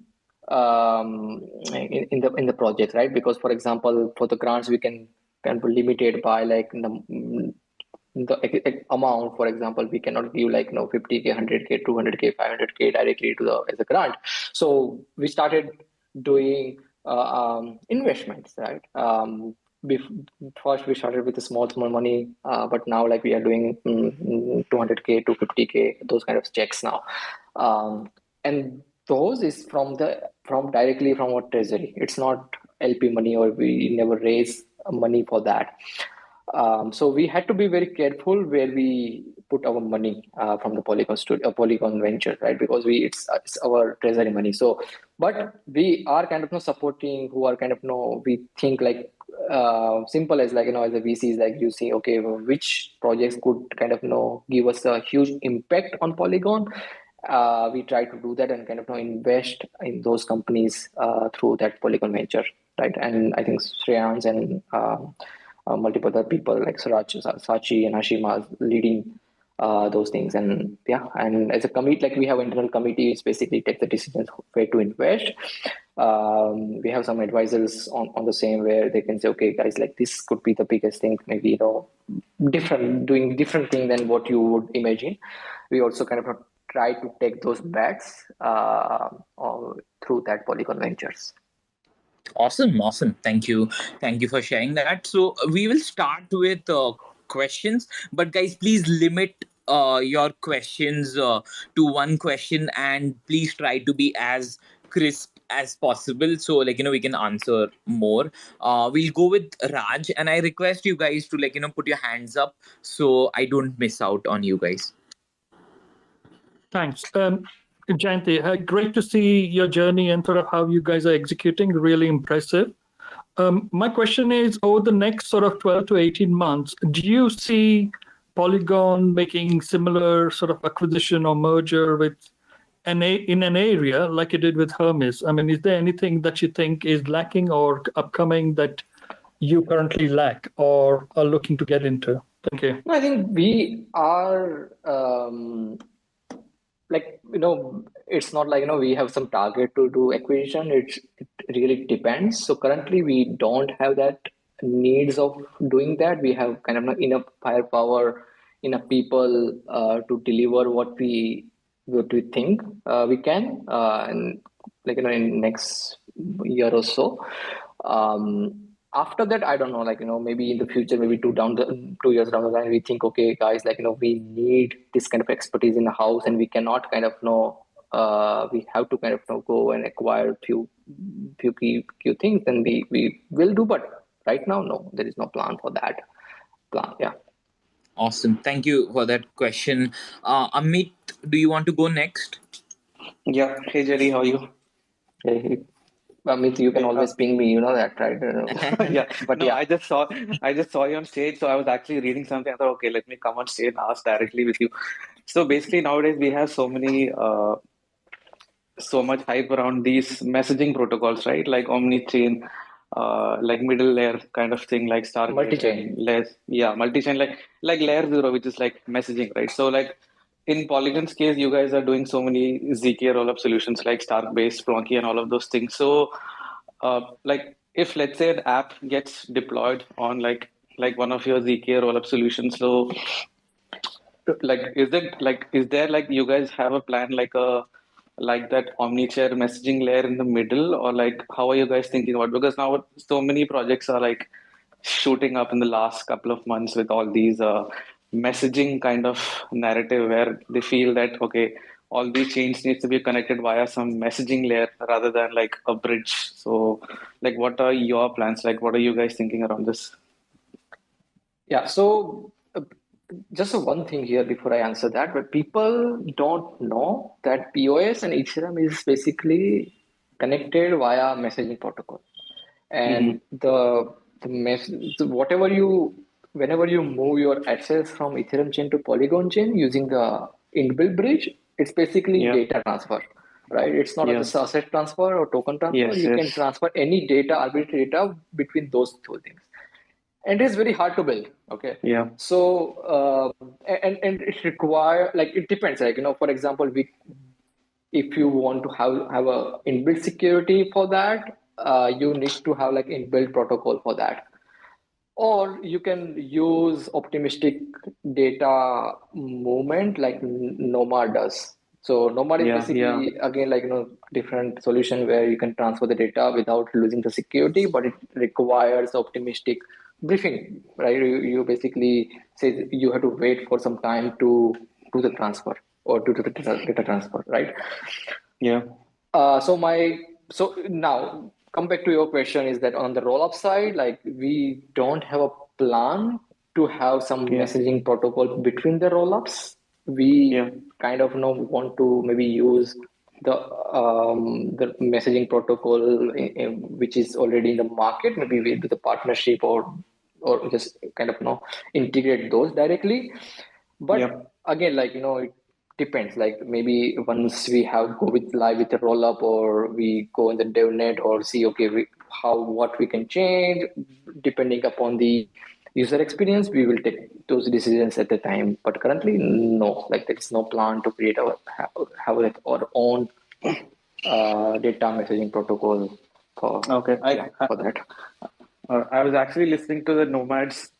in the project, right? Because for example, for the grants we can be limited by the amount. For example, we cannot give 50K, 100K, 200K, 500K directly as a grant. So we started doing investments, right? First we started with a small money, but now we are doing 200K, 250K, those kind of checks now, and those is directly from our treasury. It's not LP money, or we never raise money for that. So we had to be very careful where we put our money from the Polygon Ventures, right? Because it's our treasury money. So, but we are kind of supporting who are kind of we think simple as as a VCs, you see, okay, which projects could kind of give us a huge impact on Polygon. We try to do that and kind of invest in those companies through that Polygon venture, right? And I think Shreyansh and multiple other people like Sachi and Ashima leading those things. And yeah, and as a committee, we have internal committees basically take the decisions where to invest. We have some advisors on the same where they can say, okay, guys, this could be the biggest thing. Maybe doing different thing than what you would imagine. We also kind of try to take those bets through that Polygon Ventures. Awesome. Thank you for sharing that. So we will start with questions, but guys, please limit your questions to one question, and please try to be as crisp as possible, so we can answer more. We'll go with Raj, and I request you guys to put your hands up so I don't miss out on you guys. Thanks. Jaynti, great to see your journey and sort of how you guys are executing. Really impressive. My question is, over the next sort of 12 to 18 months, do you see Polygon making similar sort of acquisition or merger with in an area like it did with Hermes? I mean, is there anything that you think is lacking or upcoming that you currently lack or are looking to get into? Thank you. I think we are it's not like we have some target to do acquisition. It really depends. So currently we don't have that needs of doing that. We have kind of enough firepower, enough people to deliver what we think we can, and in next year or so. After that, I don't know, maybe in the future, maybe 2 years down the line, we think, okay, guys, we need this kind of expertise in the house, and we cannot kind of we have to kind of go and acquire few key things, then we will do. But right now, no, there is no plan for that. Yeah. Awesome. Thank you for that question. Amit, do you want to go next? Yeah. Hey, Jerry, how are you? Hey. Amit, you can always ping me, you know that, right? Yeah, but no, yeah. I just saw you on stage, so I was actually reading something. I thought, okay, let me come on stage and ask directly with you. So basically, nowadays we have so much hype around these messaging protocols, right? Like Omnichain, like middle layer kind of thing, like Stargate, Multichain. Multichain, like layer 0, which is like messaging, right? So like in Polygon's case, you guys are doing so many ZK rollup solutions like Stark-based, Plonky, and all of those things. So, like if let's say an app gets deployed on like one of your ZK rollup solutions, so is there like you guys have a plan like that omni-chair messaging layer in the middle, or like how are you guys thinking about? Because now so many projects are like shooting up in the last couple of months with all these messaging kind of narrative where they feel that okay, all these chains needs to be connected via some messaging layer rather than like a bridge. So like what are your plans? Like what are you guys thinking around this? Yeah, so just one thing here before I answer that, but people don't know that POS and Ethereum is basically connected via messaging protocol. And whenever you move your assets from Ethereum chain to Polygon chain using the inbuilt bridge, it's basically data transfer, right? It's not just asset transfer or token transfer. You can transfer any data, arbitrary data between those two things. And it's very hard to build. Okay. Yeah. So and it require it depends. For example, if you want to have a inbuilt security for that, you need to have inbuilt protocol for that. Or you can use optimistic data movement like Nomad does. So Nomad is basically again different solution where you can transfer the data without losing the security, but it requires optimistic briefing, right? You basically say you have to wait for some time to do the transfer or do the data transfer, right? Yeah. So now come back to your question is that on the roll-up side, we don't have a plan to have some messaging protocol between the roll-ups. We kind of want to maybe use the messaging protocol which is already in the market, maybe with the partnership or just kind of integrate those directly. But again, it depends. Maybe once we go live with a roll up, or we go in the DevNet or see what we can change depending upon the user experience, we will take those decisions at the time. But currently, no. There is no plan to create our own data messaging protocol for that. I was actually listening to the Nomads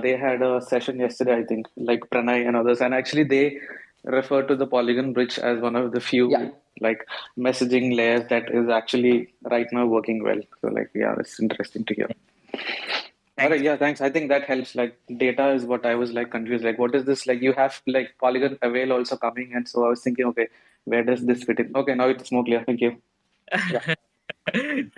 They had a session yesterday, I think, like Pranay and others, and actually they refer to the Polygon bridge as one of the few like messaging layers that is actually right now working well. So like, yeah, it's interesting to hear. All right, yeah, thanks. I think that helps. Like data is what I was like confused. Like, what is this? Like, you have like Polygon Avail also coming, and so I was thinking, okay, where does this fit in? Okay, now it's more clear. Thank you.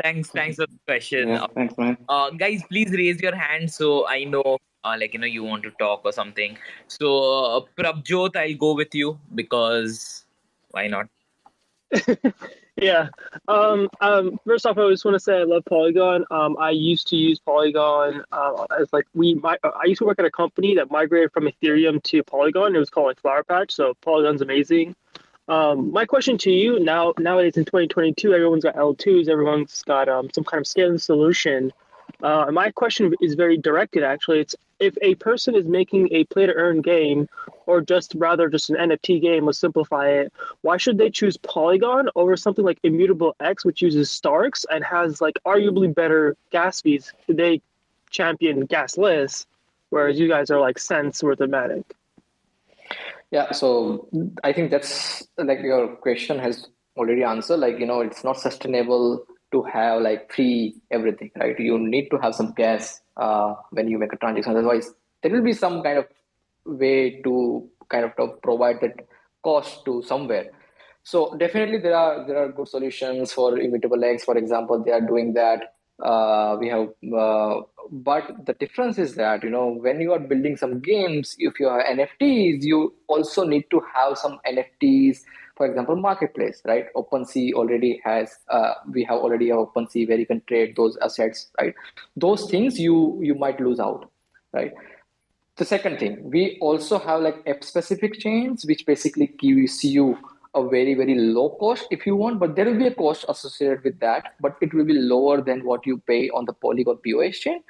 Thanks for the question. Yeah, thanks, man. Guys, please raise your hand so I know, you want to talk or something. So, Prabjot, I'll go with you because why not? Yeah. First off, I just want to say I love Polygon. I used to use Polygon as like I used to work at a company that migrated from Ethereum to Polygon. It was called like Flower Patch. So Polygon's amazing. My question to you nowadays in 2022, everyone's got L2s, everyone's got some kind of scaling solution. My question is very directed, actually. It's if a person is making a play to earn game, or just an NFT game, let's simplify it, why should they choose Polygon over something like Immutable X, which uses Starks and has like arguably better gas fees? They champion gasless, whereas you guys are like cents worth of matic. Yeah, so I think that's like your question has already answered. Like, it's not sustainable to have like free everything, right? You need to have some gas when you make a transaction. Otherwise, there will be some kind of way to kind of provide that cost to somewhere. So definitely there are good solutions for Immutable X, for example. They are doing that. We have, but the difference is that when you are building some games, if you have NFTs, you also need to have some NFTs. For example, marketplace, right? OpenSea already has. We have already a OpenSea where you can trade those assets, right? Those things you might lose out, right? The second thing, we also have like app specific chains, which basically gives you a very, very low cost if you want, but there will be a cost associated with that, but it will be lower than what you pay on the Polygon POS chain.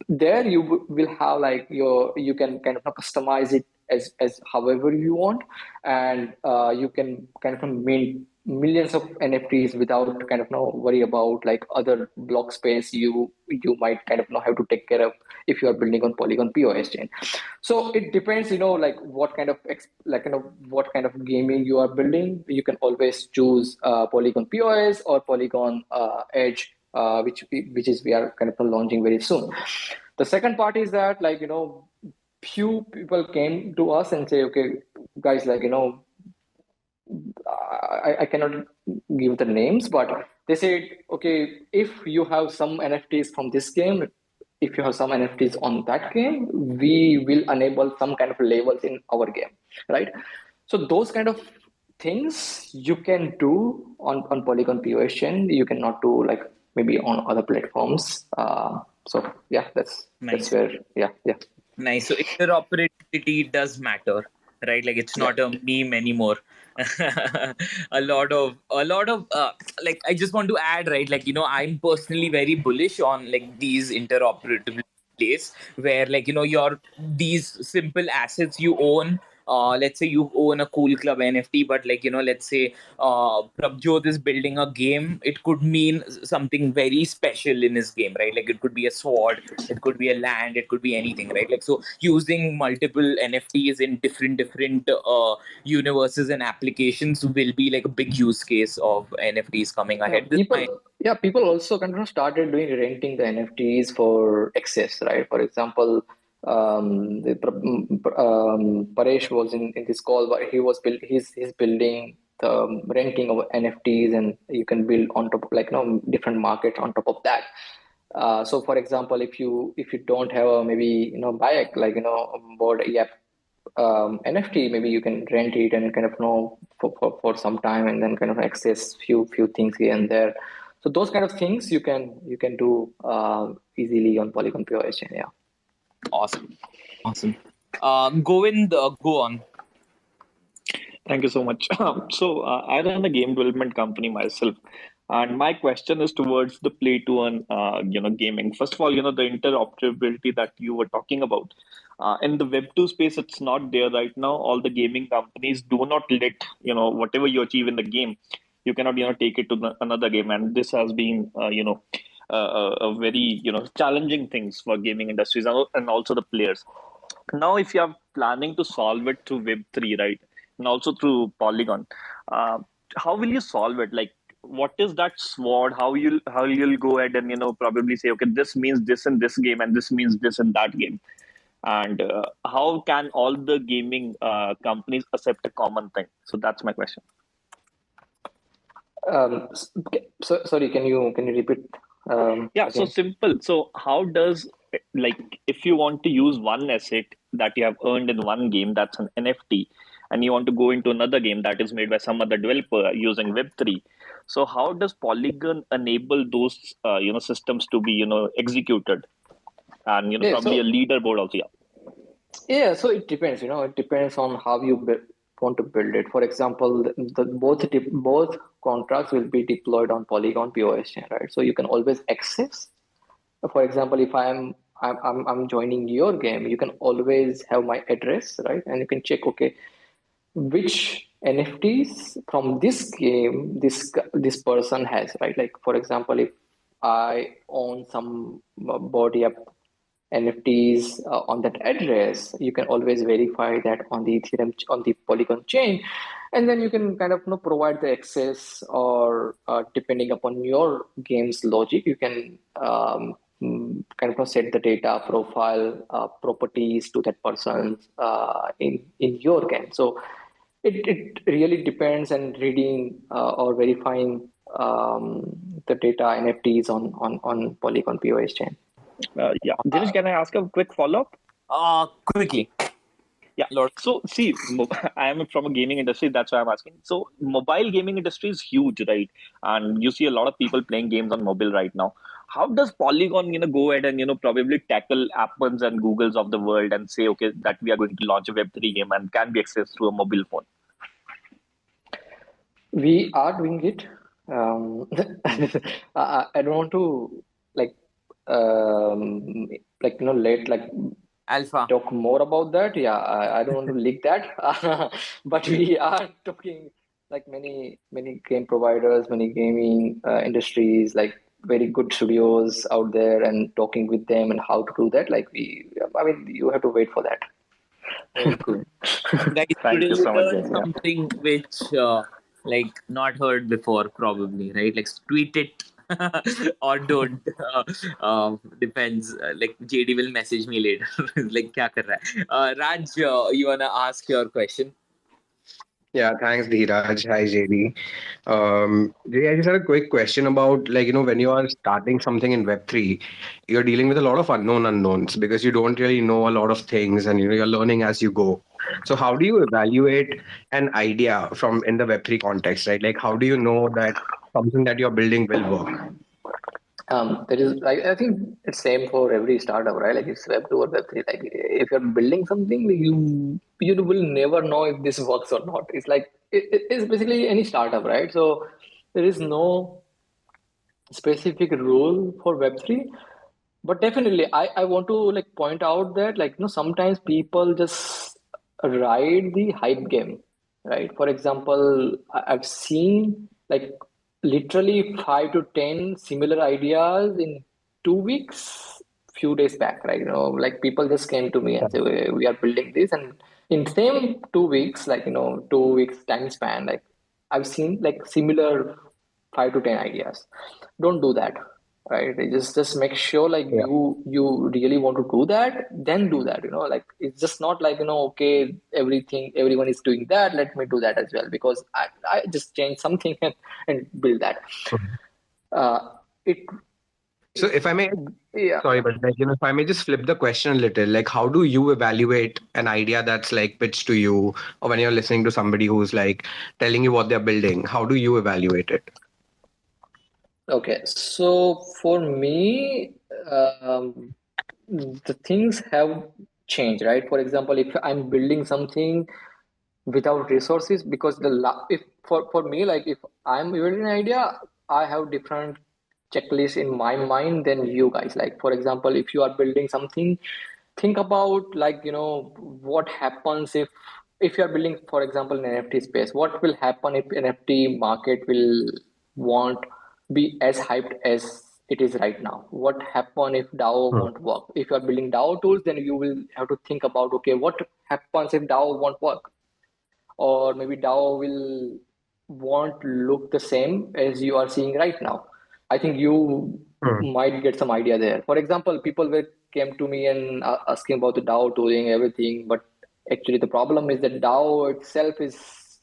There you will have like you can kind of customize it as however you want, and you can kind of mint millions of NFTs without kind of worry about like other block space you might kind of have to take care of if you are building on Polygon POS chain. So it depends, like what kind of what kind of gaming you are building. You can always choose Polygon POS or Polygon Edge, which we are kind of launching very soon. The second part is that few people came to us and say, okay, guys, I cannot give the names, but they said, okay, if you have some NFTs from this game, if you have some NFTs on that game, we will enable some kind of labels in our game, right? So those kind of things you can do on Polygon POS chain, you cannot do like maybe on other platforms. So yeah, that's where, yeah. Nice. So interoperability does matter, right? Like it's not a meme anymore. a lot of like I just want to add, right? Like I'm personally very bullish on like these interoperability plays where like your these simple assets you own. Let's say you own a Cool Club NFT, but like let's say Prabjot is building a game. It could mean something very special in his game, right? Like it could be a sword, it could be a land, it could be anything, right? Like so, using multiple NFTs in different universes and applications will be like a big use case of NFTs coming ahead. People also kind of started doing renting the NFTs for access, right? For example, Paresh was in this call, but he's building the renting of NFTs, and you can build on top of different markets on top of that. So for example, if you don't have a maybe buy board NFT, maybe you can rent it and kind of for some time and then kind of access few things here and there. So those kind of things you can do easily on Polygon POS chain. Yeah. Awesome. Govind, go on. Thank you so much. So I run a game development company myself, and my question is towards the play to earn, gaming. First of all, the interoperability that you were talking about in the Web2 space, it's not there right now. All the gaming companies do not let whatever you achieve in the game, you cannot take it to another game, and this has been a very challenging things for gaming industries and also the players. Now, if you are planning to solve it through Web3, right, and also through Polygon, uh, how will you solve it? Like, what is that sword? How you'll go ahead and probably say, okay, this means this in this game, and this means this in that game, and how can all the gaming companies accept a common thing? So that's my question. So sorry, can you repeat? Yeah, so again? simple. So how does, like, if you want to use one asset that you have earned in one game, that's an NFT, and you want to go into another game that is made by some other developer using Web3, so how does Polygon enable those systems to be executed, and Yeah, probably a so leaderboard also? yeah, so it depends. It depends on how you want to build it. For example, both contracts will be deployed on Polygon POS chain, right? So you can always access. For example, if I'm joining your game, you can always have my address, right? And you can check, okay, which NFTs from this game this person has, right? Like for example, if I own some body up NFTs on that address, you can always verify that on the Ethereum on the Polygon chain, and then you can kind of provide the access, or depending upon your game's logic, you can kind of set the data profile properties to that person in your game. So it really depends, and reading or verifying the data NFTs on Polygon POS chain. Yeah. Dinesh, can I ask a quick follow-up? Quickly. Yeah. Lord. So see, I am from a gaming industry. That's why I'm asking. So mobile gaming industry is huge, right? And you see a lot of people playing games on mobile right now. How does Polygon, go ahead and probably tackle Apples and Googles of the world and say, okay, that we are going to launch a Web3 game and can be accessed through a mobile phone? We are doing it. I don't want to like let Alpha. talk more about that. Yeah, I don't want to leak that. But we are talking like many game providers, many gaming industries, like very good studios out there, and talking with them and how to do that. I mean, you have to wait for that. Very cool. Guys, Thank today you you so much, learned Jaynti. Yeah. something which not heard before, probably, right? Like tweet it or don't. Depends. Like JD will message me later. Like kya kar raha hai? Raj, you wanna ask your question? Yeah, thanks, Dheeraj. Hi, JD. JD, I just had a quick question about when you are starting something in Web3, you're dealing with a lot of unknown unknowns because you don't really know a lot of things, and you're learning as you go. So how do you evaluate an idea from in the Web3 context, right? Like how do you know that something that you're building will work? There is, I think it's same for every startup, right? Like it's Web2 or Web3. Like if you're building something, you will never know if this works or not. It's like it's basically any startup, right? So there is no specific rule for Web3, but definitely I want to like point out that sometimes people just ride the hype game, right? For example, I've seen like literally 5 to 10 similar ideas in 2 weeks, few days back, right? Like people just came to me and say we are building this, and in same 2 weeks, 2 weeks time span, like I've seen like similar 5 to 10 ideas. Don't do that, right? Just make sure like Yeah. you really want to do that, then do that. Like it's just not like okay, everyone is doing that, let me do that as well, because I just change something and build that. Mhm. uh it So if I may, Yeah. sorry, but if I may just flip the question a little, like how do you evaluate an idea that's like pitched to you, or when you're listening to somebody who's like telling you what they're building, how do you evaluate it? Okay, so for me, the things have changed, right? For example, if I'm building something without resources, because if for me, like if I'm building an idea, I have different checklists in my mind than you guys. Like for example, if you are building something, think about what happens if you are building, for example, an NFT space. What will happen if NFT market will won't be as hyped as it is right now. What happen if DAO won't work? If you are building DAO tools, then you will have to think about, okay, what happens if DAO won't work? Or maybe DAO won't look the same as you are seeing right now. I think you might get some idea there. For example, people came to me and asking about the DAO tooling, everything, but actually the problem is that DAO itself is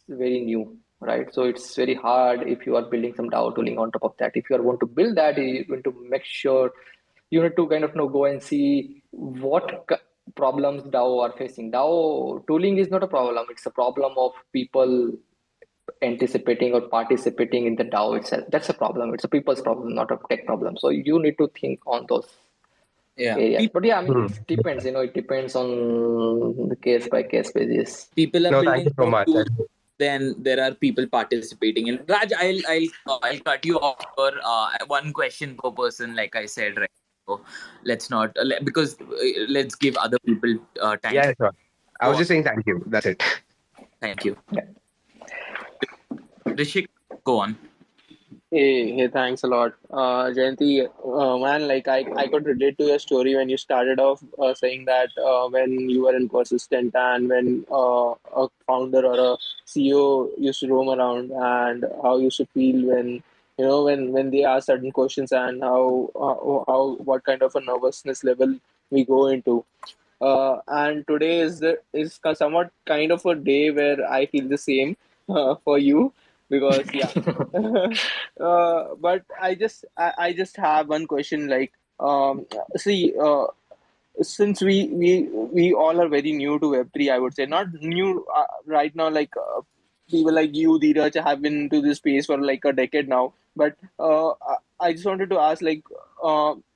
very new, right? So it's very hard if you are building some DAO tooling on top of that. If you are going to build that, you want to make sure you need to kind of go and see what problems DAO are facing. DAO tooling is not a problem; it's a problem of people anticipating or participating in the DAO itself. That's a problem. It's a people's problem, not a tech problem. So you need to think on those areas. But yeah, I mean, it depends. It depends on the case by case basis. People are No, thank building you so much. tools, then there are people participating. And Raj, I'll cut you off for one question per person, like I said, right? So let's not because let's give other people time. Yeah, sure. I was Go just saying thank you. That's it. Thank you. Rishik, go on. Hey, thanks a lot. Jaynti, man, like I could relate to your story when you started off saying that when you were in Persistent and when a founder or a CEO used to roam around and how you used to feel when, when they ask certain questions and what kind of a nervousness level we go into. And today is somewhat kind of a day where I feel the same for you because yeah. But I just have one question. Like, see, since we all are very new to Web3, I would say not new right now. Like people like you, Dheeraj, have been into this space for like a decade now. But I just wanted to ask, like,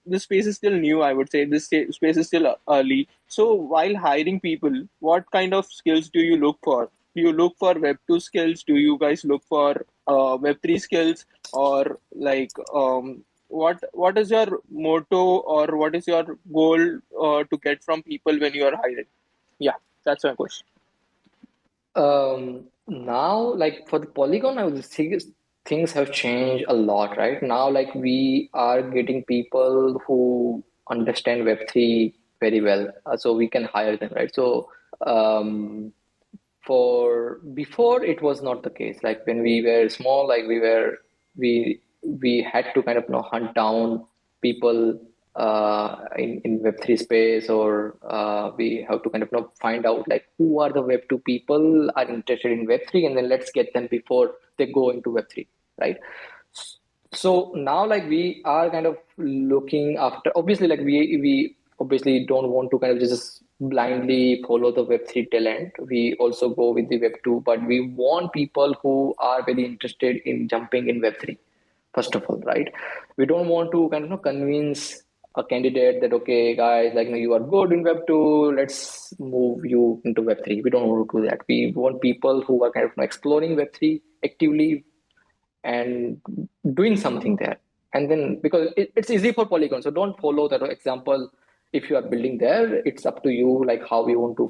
this space is still new. I would say this space is still early. So while hiring people, what kind of skills do you look for? Do you look for Web2 skills? Do you guys look for Web3 skills, or like what is your motto or what is your goal to get from people when you are hiring? Yeah, that's my question. Now, like for the Polygon, I would say things have changed a lot, right? Now, like we are getting people who understand Web3 very well, so we can hire them, right? So, for before it was not the case. Like when we were small, like we had to kind of hunt down people in Web3 space, or we have to kind of find out like who are the Web2 people are interested in Web3, and then let's get them before they go into Web3, right? So now like we are kind of looking after, obviously like we obviously don't want to kind of just blindly follow the Web3 talent. We also go with the Web2, but we want people who are very interested in jumping in Web3 first of all, right? We don't want to kind of convince a candidate that, okay, guys, like, you are good in Web2, let's move you into Web3. We don't want to do that. We want people who are kind of exploring Web3 actively and doing something there. And then, because it's easy for Polygon, so don't follow that example. If you are building there, it's up to you, like how you want to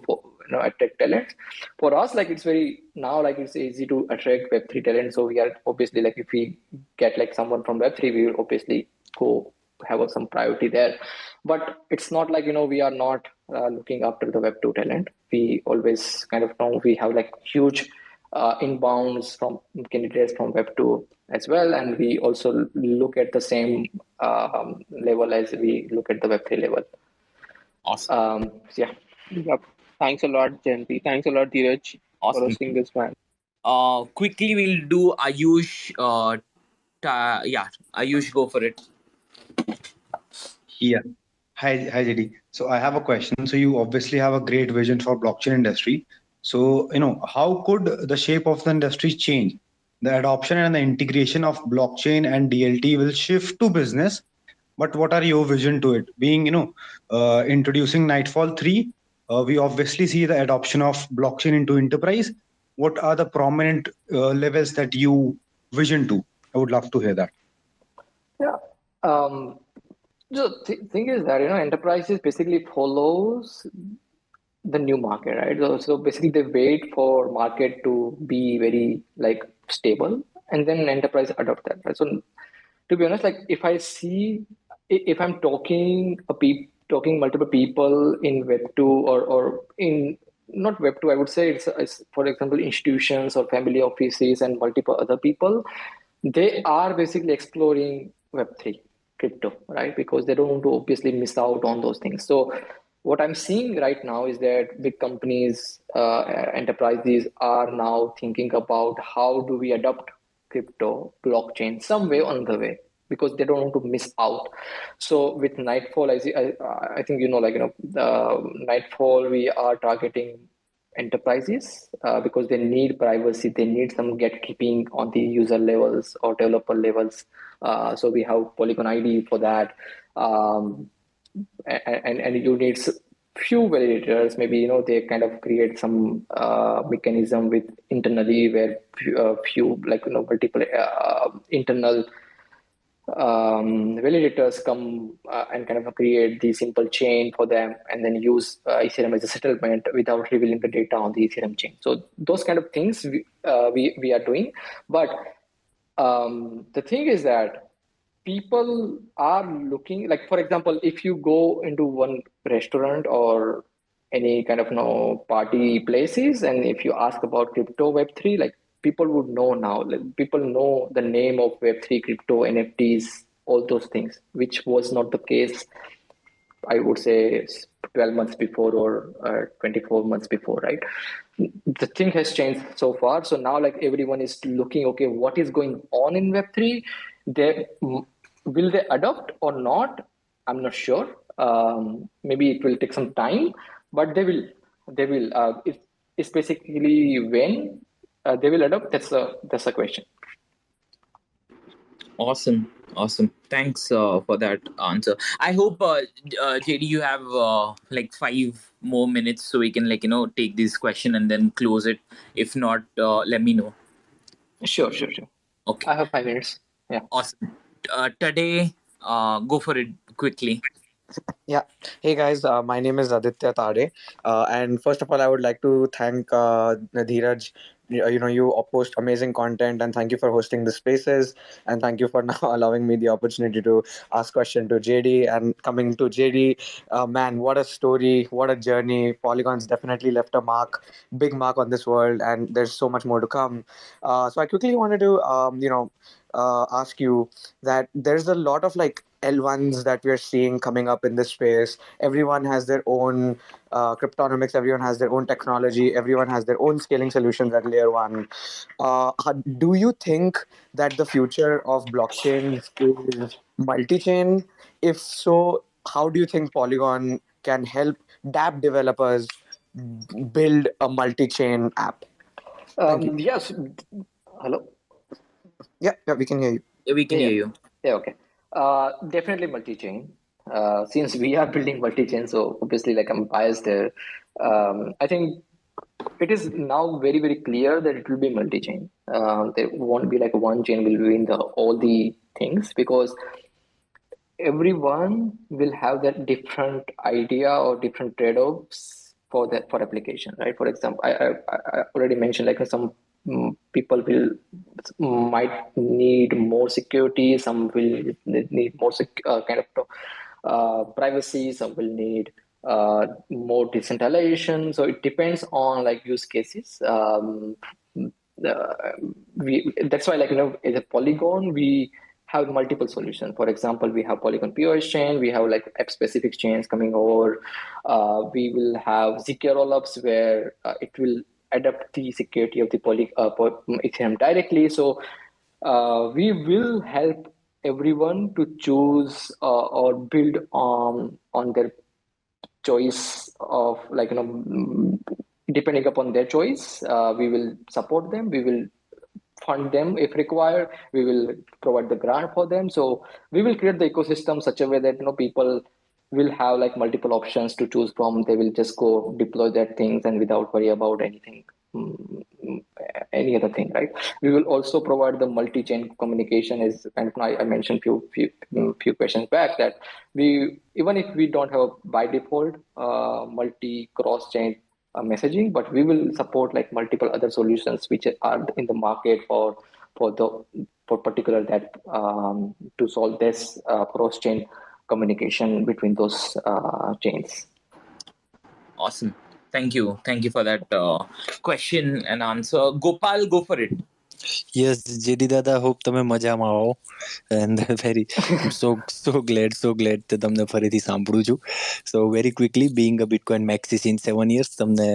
attract talent. For us, like it's very now, like it's easy to attract Web3 talent. So we are obviously like if we get like someone from Web3, we will obviously go have some priority there. But it's not like we are not looking after the Web2 talent. We always kind of know we have like huge inbounds from candidates from Web2 as well, and we also look at the same level as we look at the Web3 level. Awesome. Yeah. Yep. Thanks a lot, Jaynti. Thanks a lot, Dheeraj, for hosting this, man. Quickly, we'll do Ayush. Ayush, go for it. Yeah. Hi, JD. So I have a question. So you obviously have a great vision for blockchain industry. So, how could the shape of the industry change? The adoption and the integration of blockchain and DLT will shift to business. But what are your vision to it? Being, introducing Nightfall 3, we obviously see the adoption of blockchain into enterprise. What are the prominent levels that you vision to? I would love to hear that. Yeah. The thing is that, enterprises basically follows the new market, right? So basically they wait for market to be very like stable, and then enterprise adopt that, right? So to be honest, like if I'm talking multiple people in Web2 or in not Web2, I would say it's for example institutions or family offices and multiple other people, they are basically exploring Web3 crypto, right? Because they don't want to obviously miss out on those things. So what I'm seeing right now is that big companies, enterprises are now thinking about how do we adopt crypto blockchain some way on the way, because they don't want to miss out. So with Nightfall, I think Nightfall, we are targeting enterprises because they need privacy, they need some gatekeeping on the user levels or developer levels. So we have Polygon ID for that. And you need few validators. Maybe they kind of create some mechanism with internally where few multiple internal validators come and kind of create the simple chain for them, and then use Ethereum as a settlement without revealing the data on the Ethereum chain. So those kind of things we are doing. But the thing is that people are looking, like for example, if you go into one restaurant or any kind of party places, and if you ask about crypto Web3, like people would know now. Like, people know the name of Web3, crypto, NFTs, all those things, which was not the case, I would say, 12 months before or 24 months before, right? The thing has changed so far. So now, like, everyone is looking, okay, what is going on in Web3? Will they adopt or not? I'm not sure. Maybe it will take some time, but they will. It's basically when they will adopt. That's a question. Awesome. Thanks for that answer. I hope, JD, you have like 5 more minutes so we can take this question and then close it. If not, let me know. Sure. Okay. I have 5 minutes. Yeah. Awesome. Today, go for it quickly. Yeah. Hey guys, my name is Aditya Tade, and first of all, I would like to thank Dheeraj. You post amazing content, and thank you for hosting the spaces, and thank you for now allowing me the opportunity to ask question to JD. And coming to JD, man, what a story, what a journey! Polygon's definitely left a big mark on this world, and there's so much more to come. So I quickly wanted to, ask you that there's a lot of like L1s that we're seeing coming up in this space. Everyone has their own cryptonomics, everyone has their own technology, everyone has their own scaling solutions at layer one. Do you think that the future of blockchains is multi-chain? If so, how do you think Polygon can help dApp developers build a multi-chain app? Thank you. Yes. Hello? Yeah, we can hear you. We can hear you. Yeah, okay. Definitely multi-chain. Since we are building multi-chain, so obviously, like, I'm biased there. I think it is now very, very clear that it will be multi-chain. There won't be like one chain will be in all the things, because everyone will have that different idea or different trade-offs for application, right? For example, I already mentioned, like, some people might need more security, some will need more kind of privacy, some will need more decentralization. So it depends on like use cases. That's why, like, as a Polygon, we have multiple solutions. For example, we have Polygon POS chain, we have like app specific chains coming over. We will have ZK rollups where it will adapt the security of the Ethereum directly. So we will help everyone to choose or build on their choice of, like, depending upon their choice. We will support them, we will fund them if required, we will provide the grant for them. So we will create the ecosystem such a way that people will have like multiple options to choose from. They will just go deploy their things and without worry about anything, any other thing, right? We will also provide the multi-chain communication. Is, and I mentioned few questions back that we, even if we don't have by default multi cross-chain messaging, but we will support like multiple other solutions which are in the market for the for particular that to solve this cross-chain communication between those chains. Awesome. Thank you for that question and answer. Gopal, go for it. Yes, JD Dada, hope તમે મજામાં આવો. And very so glad that તમને ફરીથી સાંભળું છું. So very quickly, being a Bitcoin maxi in 7 years, તમને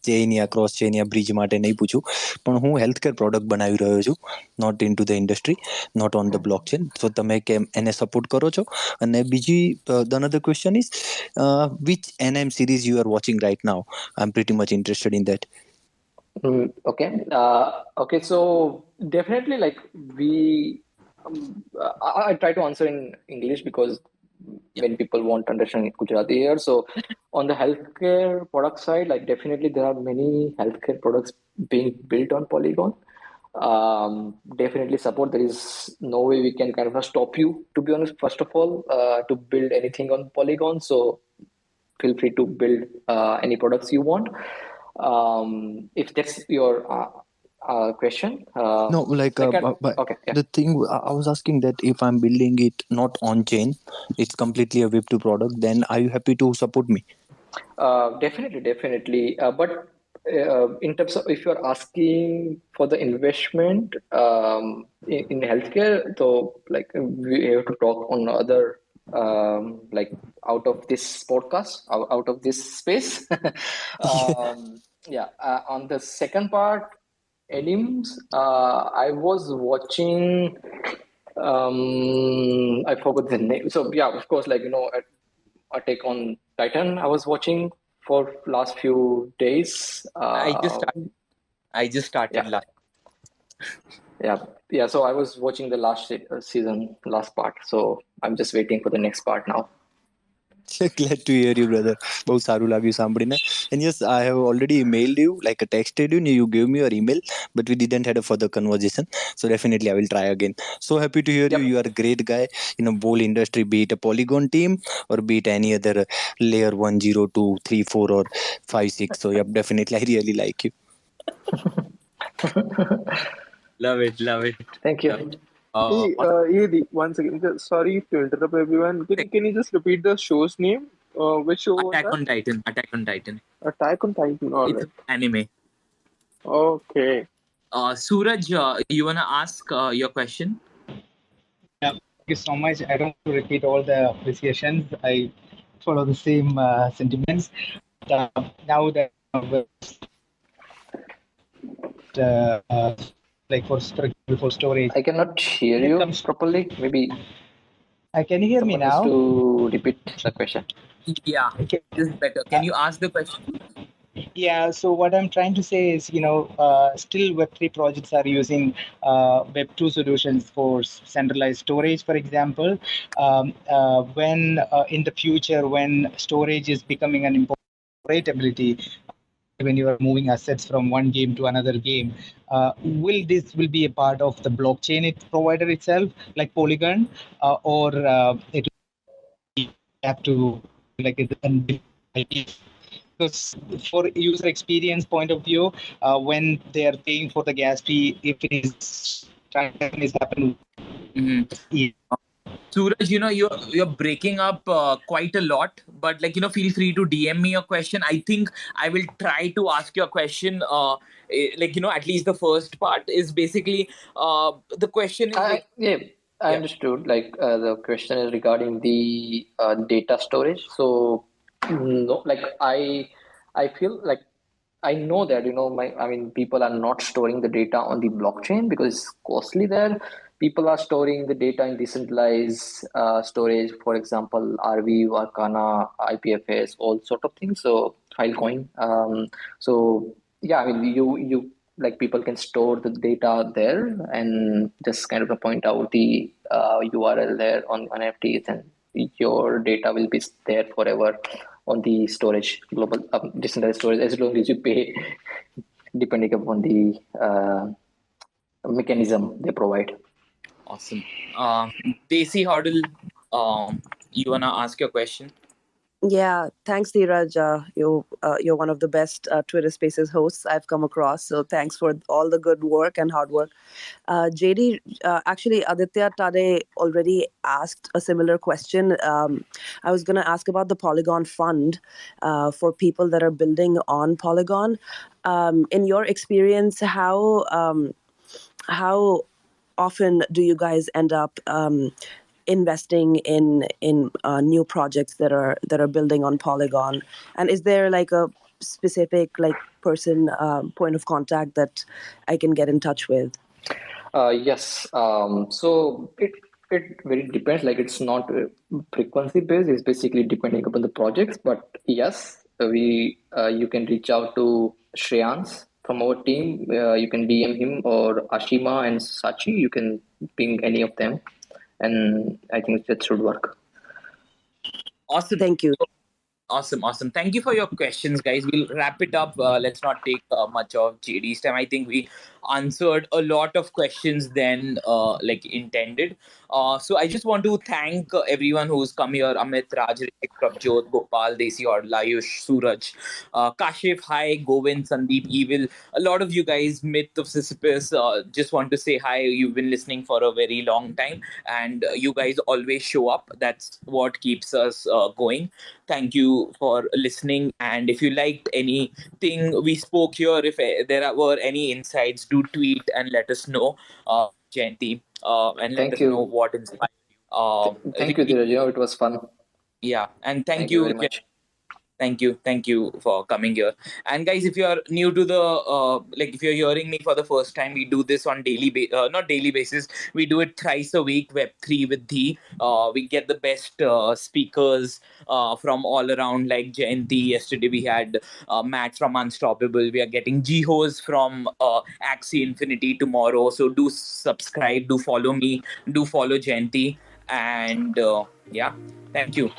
chain યા cross chain યા bridge માટે નહીં પૂછું, પણ હું હેલ્થકેર પ્રોડક્ટ બનાવી રહ્યો છું, not into the industry, not on the blockchain. So તમે કેમ એને સપોર્ટ કરો છો? અને બીજી the another question is, which NM series you are watching right now? I'm pretty much interested in that. Okay. So definitely, like I try to answer in English because when people want to understand Gujarati here. So on the healthcare product side, like definitely there are many healthcare products being built on Polygon. Definitely support. There is no way we can kind of stop you, to be honest, first of all, to build anything on Polygon. So feel free to build any products you want. If that's your question. No, like but okay, yeah. the thing I was asking that if I'm building it not on chain, it's completely a Web2 product, then are you happy to support me? Definitely. But in terms of if you're asking for the investment in healthcare, so like we have to talk on other like out of this podcast, out of this space. On the second part, animes, I was watching. I forgot the name. So yeah, of course, like Attack on Titan. I was watching for last few days. I just started last. Yeah. So I was watching the last season, last part. So I'm just waiting for the next part now. Glad to hear you, brother. બહુ સારું લાગ્યું સાંભળીને. And yes, I have already emailed you, like texted you, and you gave me your email, but we didn't have a further conversation. So definitely I will try again. So happy to hear you. You are a great guy in a whole industry, be it a Polygon team or be it any other layer 1, 0, 2, 3, 4 or 5, 6. So yep, definitely I really like you. Love it. Thank you. Dhee, once again, sorry to interrupt everyone. Can you just repeat the show's name? Which show was that? Attack on Titan. Attack on Titan. All It's right. anime. Okay. Suraj, you wanna ask your question? Yeah, thank you so much. I don't want to repeat all the appreciations. I follow the same sentiments. Now that like for example, for storage, I cannot hear you properly. Maybe. Can you hear me now? To repeat the question. Yeah, this is better. Can you ask the question? Yeah, so what I'm trying to say is, still Web3 projects are using Web2 solutions for centralized storage, for example. When in the future, when storage is becoming an interoperability, when you are moving assets from one game to another game, will be a part of the blockchain provider itself, like Polygon, or it will have to like because for user experience point of view, when they are paying for the gas fee, if it is transaction is happening. Suraj, you're breaking up quite a lot, but feel free to DM me your question. I think I will try to ask your question. At least the first part is basically the question is. I understood. Like the question is regarding the data storage. So no, like I feel like I know that people are not storing the data on the blockchain because it's costly there. People are storing the data in decentralized storage, for example, RV, Arcana, IPFS, all sort of things. So Filecoin. So yeah, you like people can store the data there and just kind of point out the URL there on NFTs, and your data will be there forever on the storage, global decentralized storage, as long as you pay, depending upon the mechanism they provide. Awesome. Desi Hodl, you wanna ask your question? Yeah, thanks, Dheeraj. You're one of the best Twitter Spaces hosts I've come across. So thanks for all the good work and hard work. JD, actually, Aditya Tade already asked a similar question. I was going to ask about the Polygon Fund for people that are building on Polygon. In your experience, how often do you guys end up investing in new projects that are building on Polygon? And is there like a specific person point of contact that I can get in touch with? Yes. So it very depends. Like it's not frequency based. It's basically depending upon the projects. But yes, we you can reach out to Shreyans from our team. You can DM him or Ashima and Sachi. You can ping any of them, and I think that should work. Awesome. Thank you. Awesome. Thank you for your questions, guys. We'll wrap it up. Let's not take much of JD's time. I think we answered a lot of questions than intended. So I just want to thank everyone who's come here: Amit, Raj, Ritik, Prabjot, Gopal, Desi, or Layush, Suraj, Kashif, hi, Govind, Sandeep, Evil. A lot of you guys, Myth of Sisyphus. Just want to say hi. You've been listening for a very long time, and you guys always show up. That's what keeps us going. Thank you for listening. And if you liked anything we spoke here, if there were any insights, do tweet and let us know, Jaynti, and let Thank us know you. what inspired you. Thank you, Dheeraj. It was fun. Yeah, and Thank you very much. Thank you for coming here. And guys, if you are new to the if you're hearing me for the first time, we do this on not daily basis. We do it thrice a week. Web3 with Dhee. We get the best speakers from all around, like Jaynti. Yesterday we had Matt from Unstoppable. We are getting Jihos from Axie Infinity tomorrow. So do subscribe. Do follow me. Do follow Jaynti. And yeah, thank you.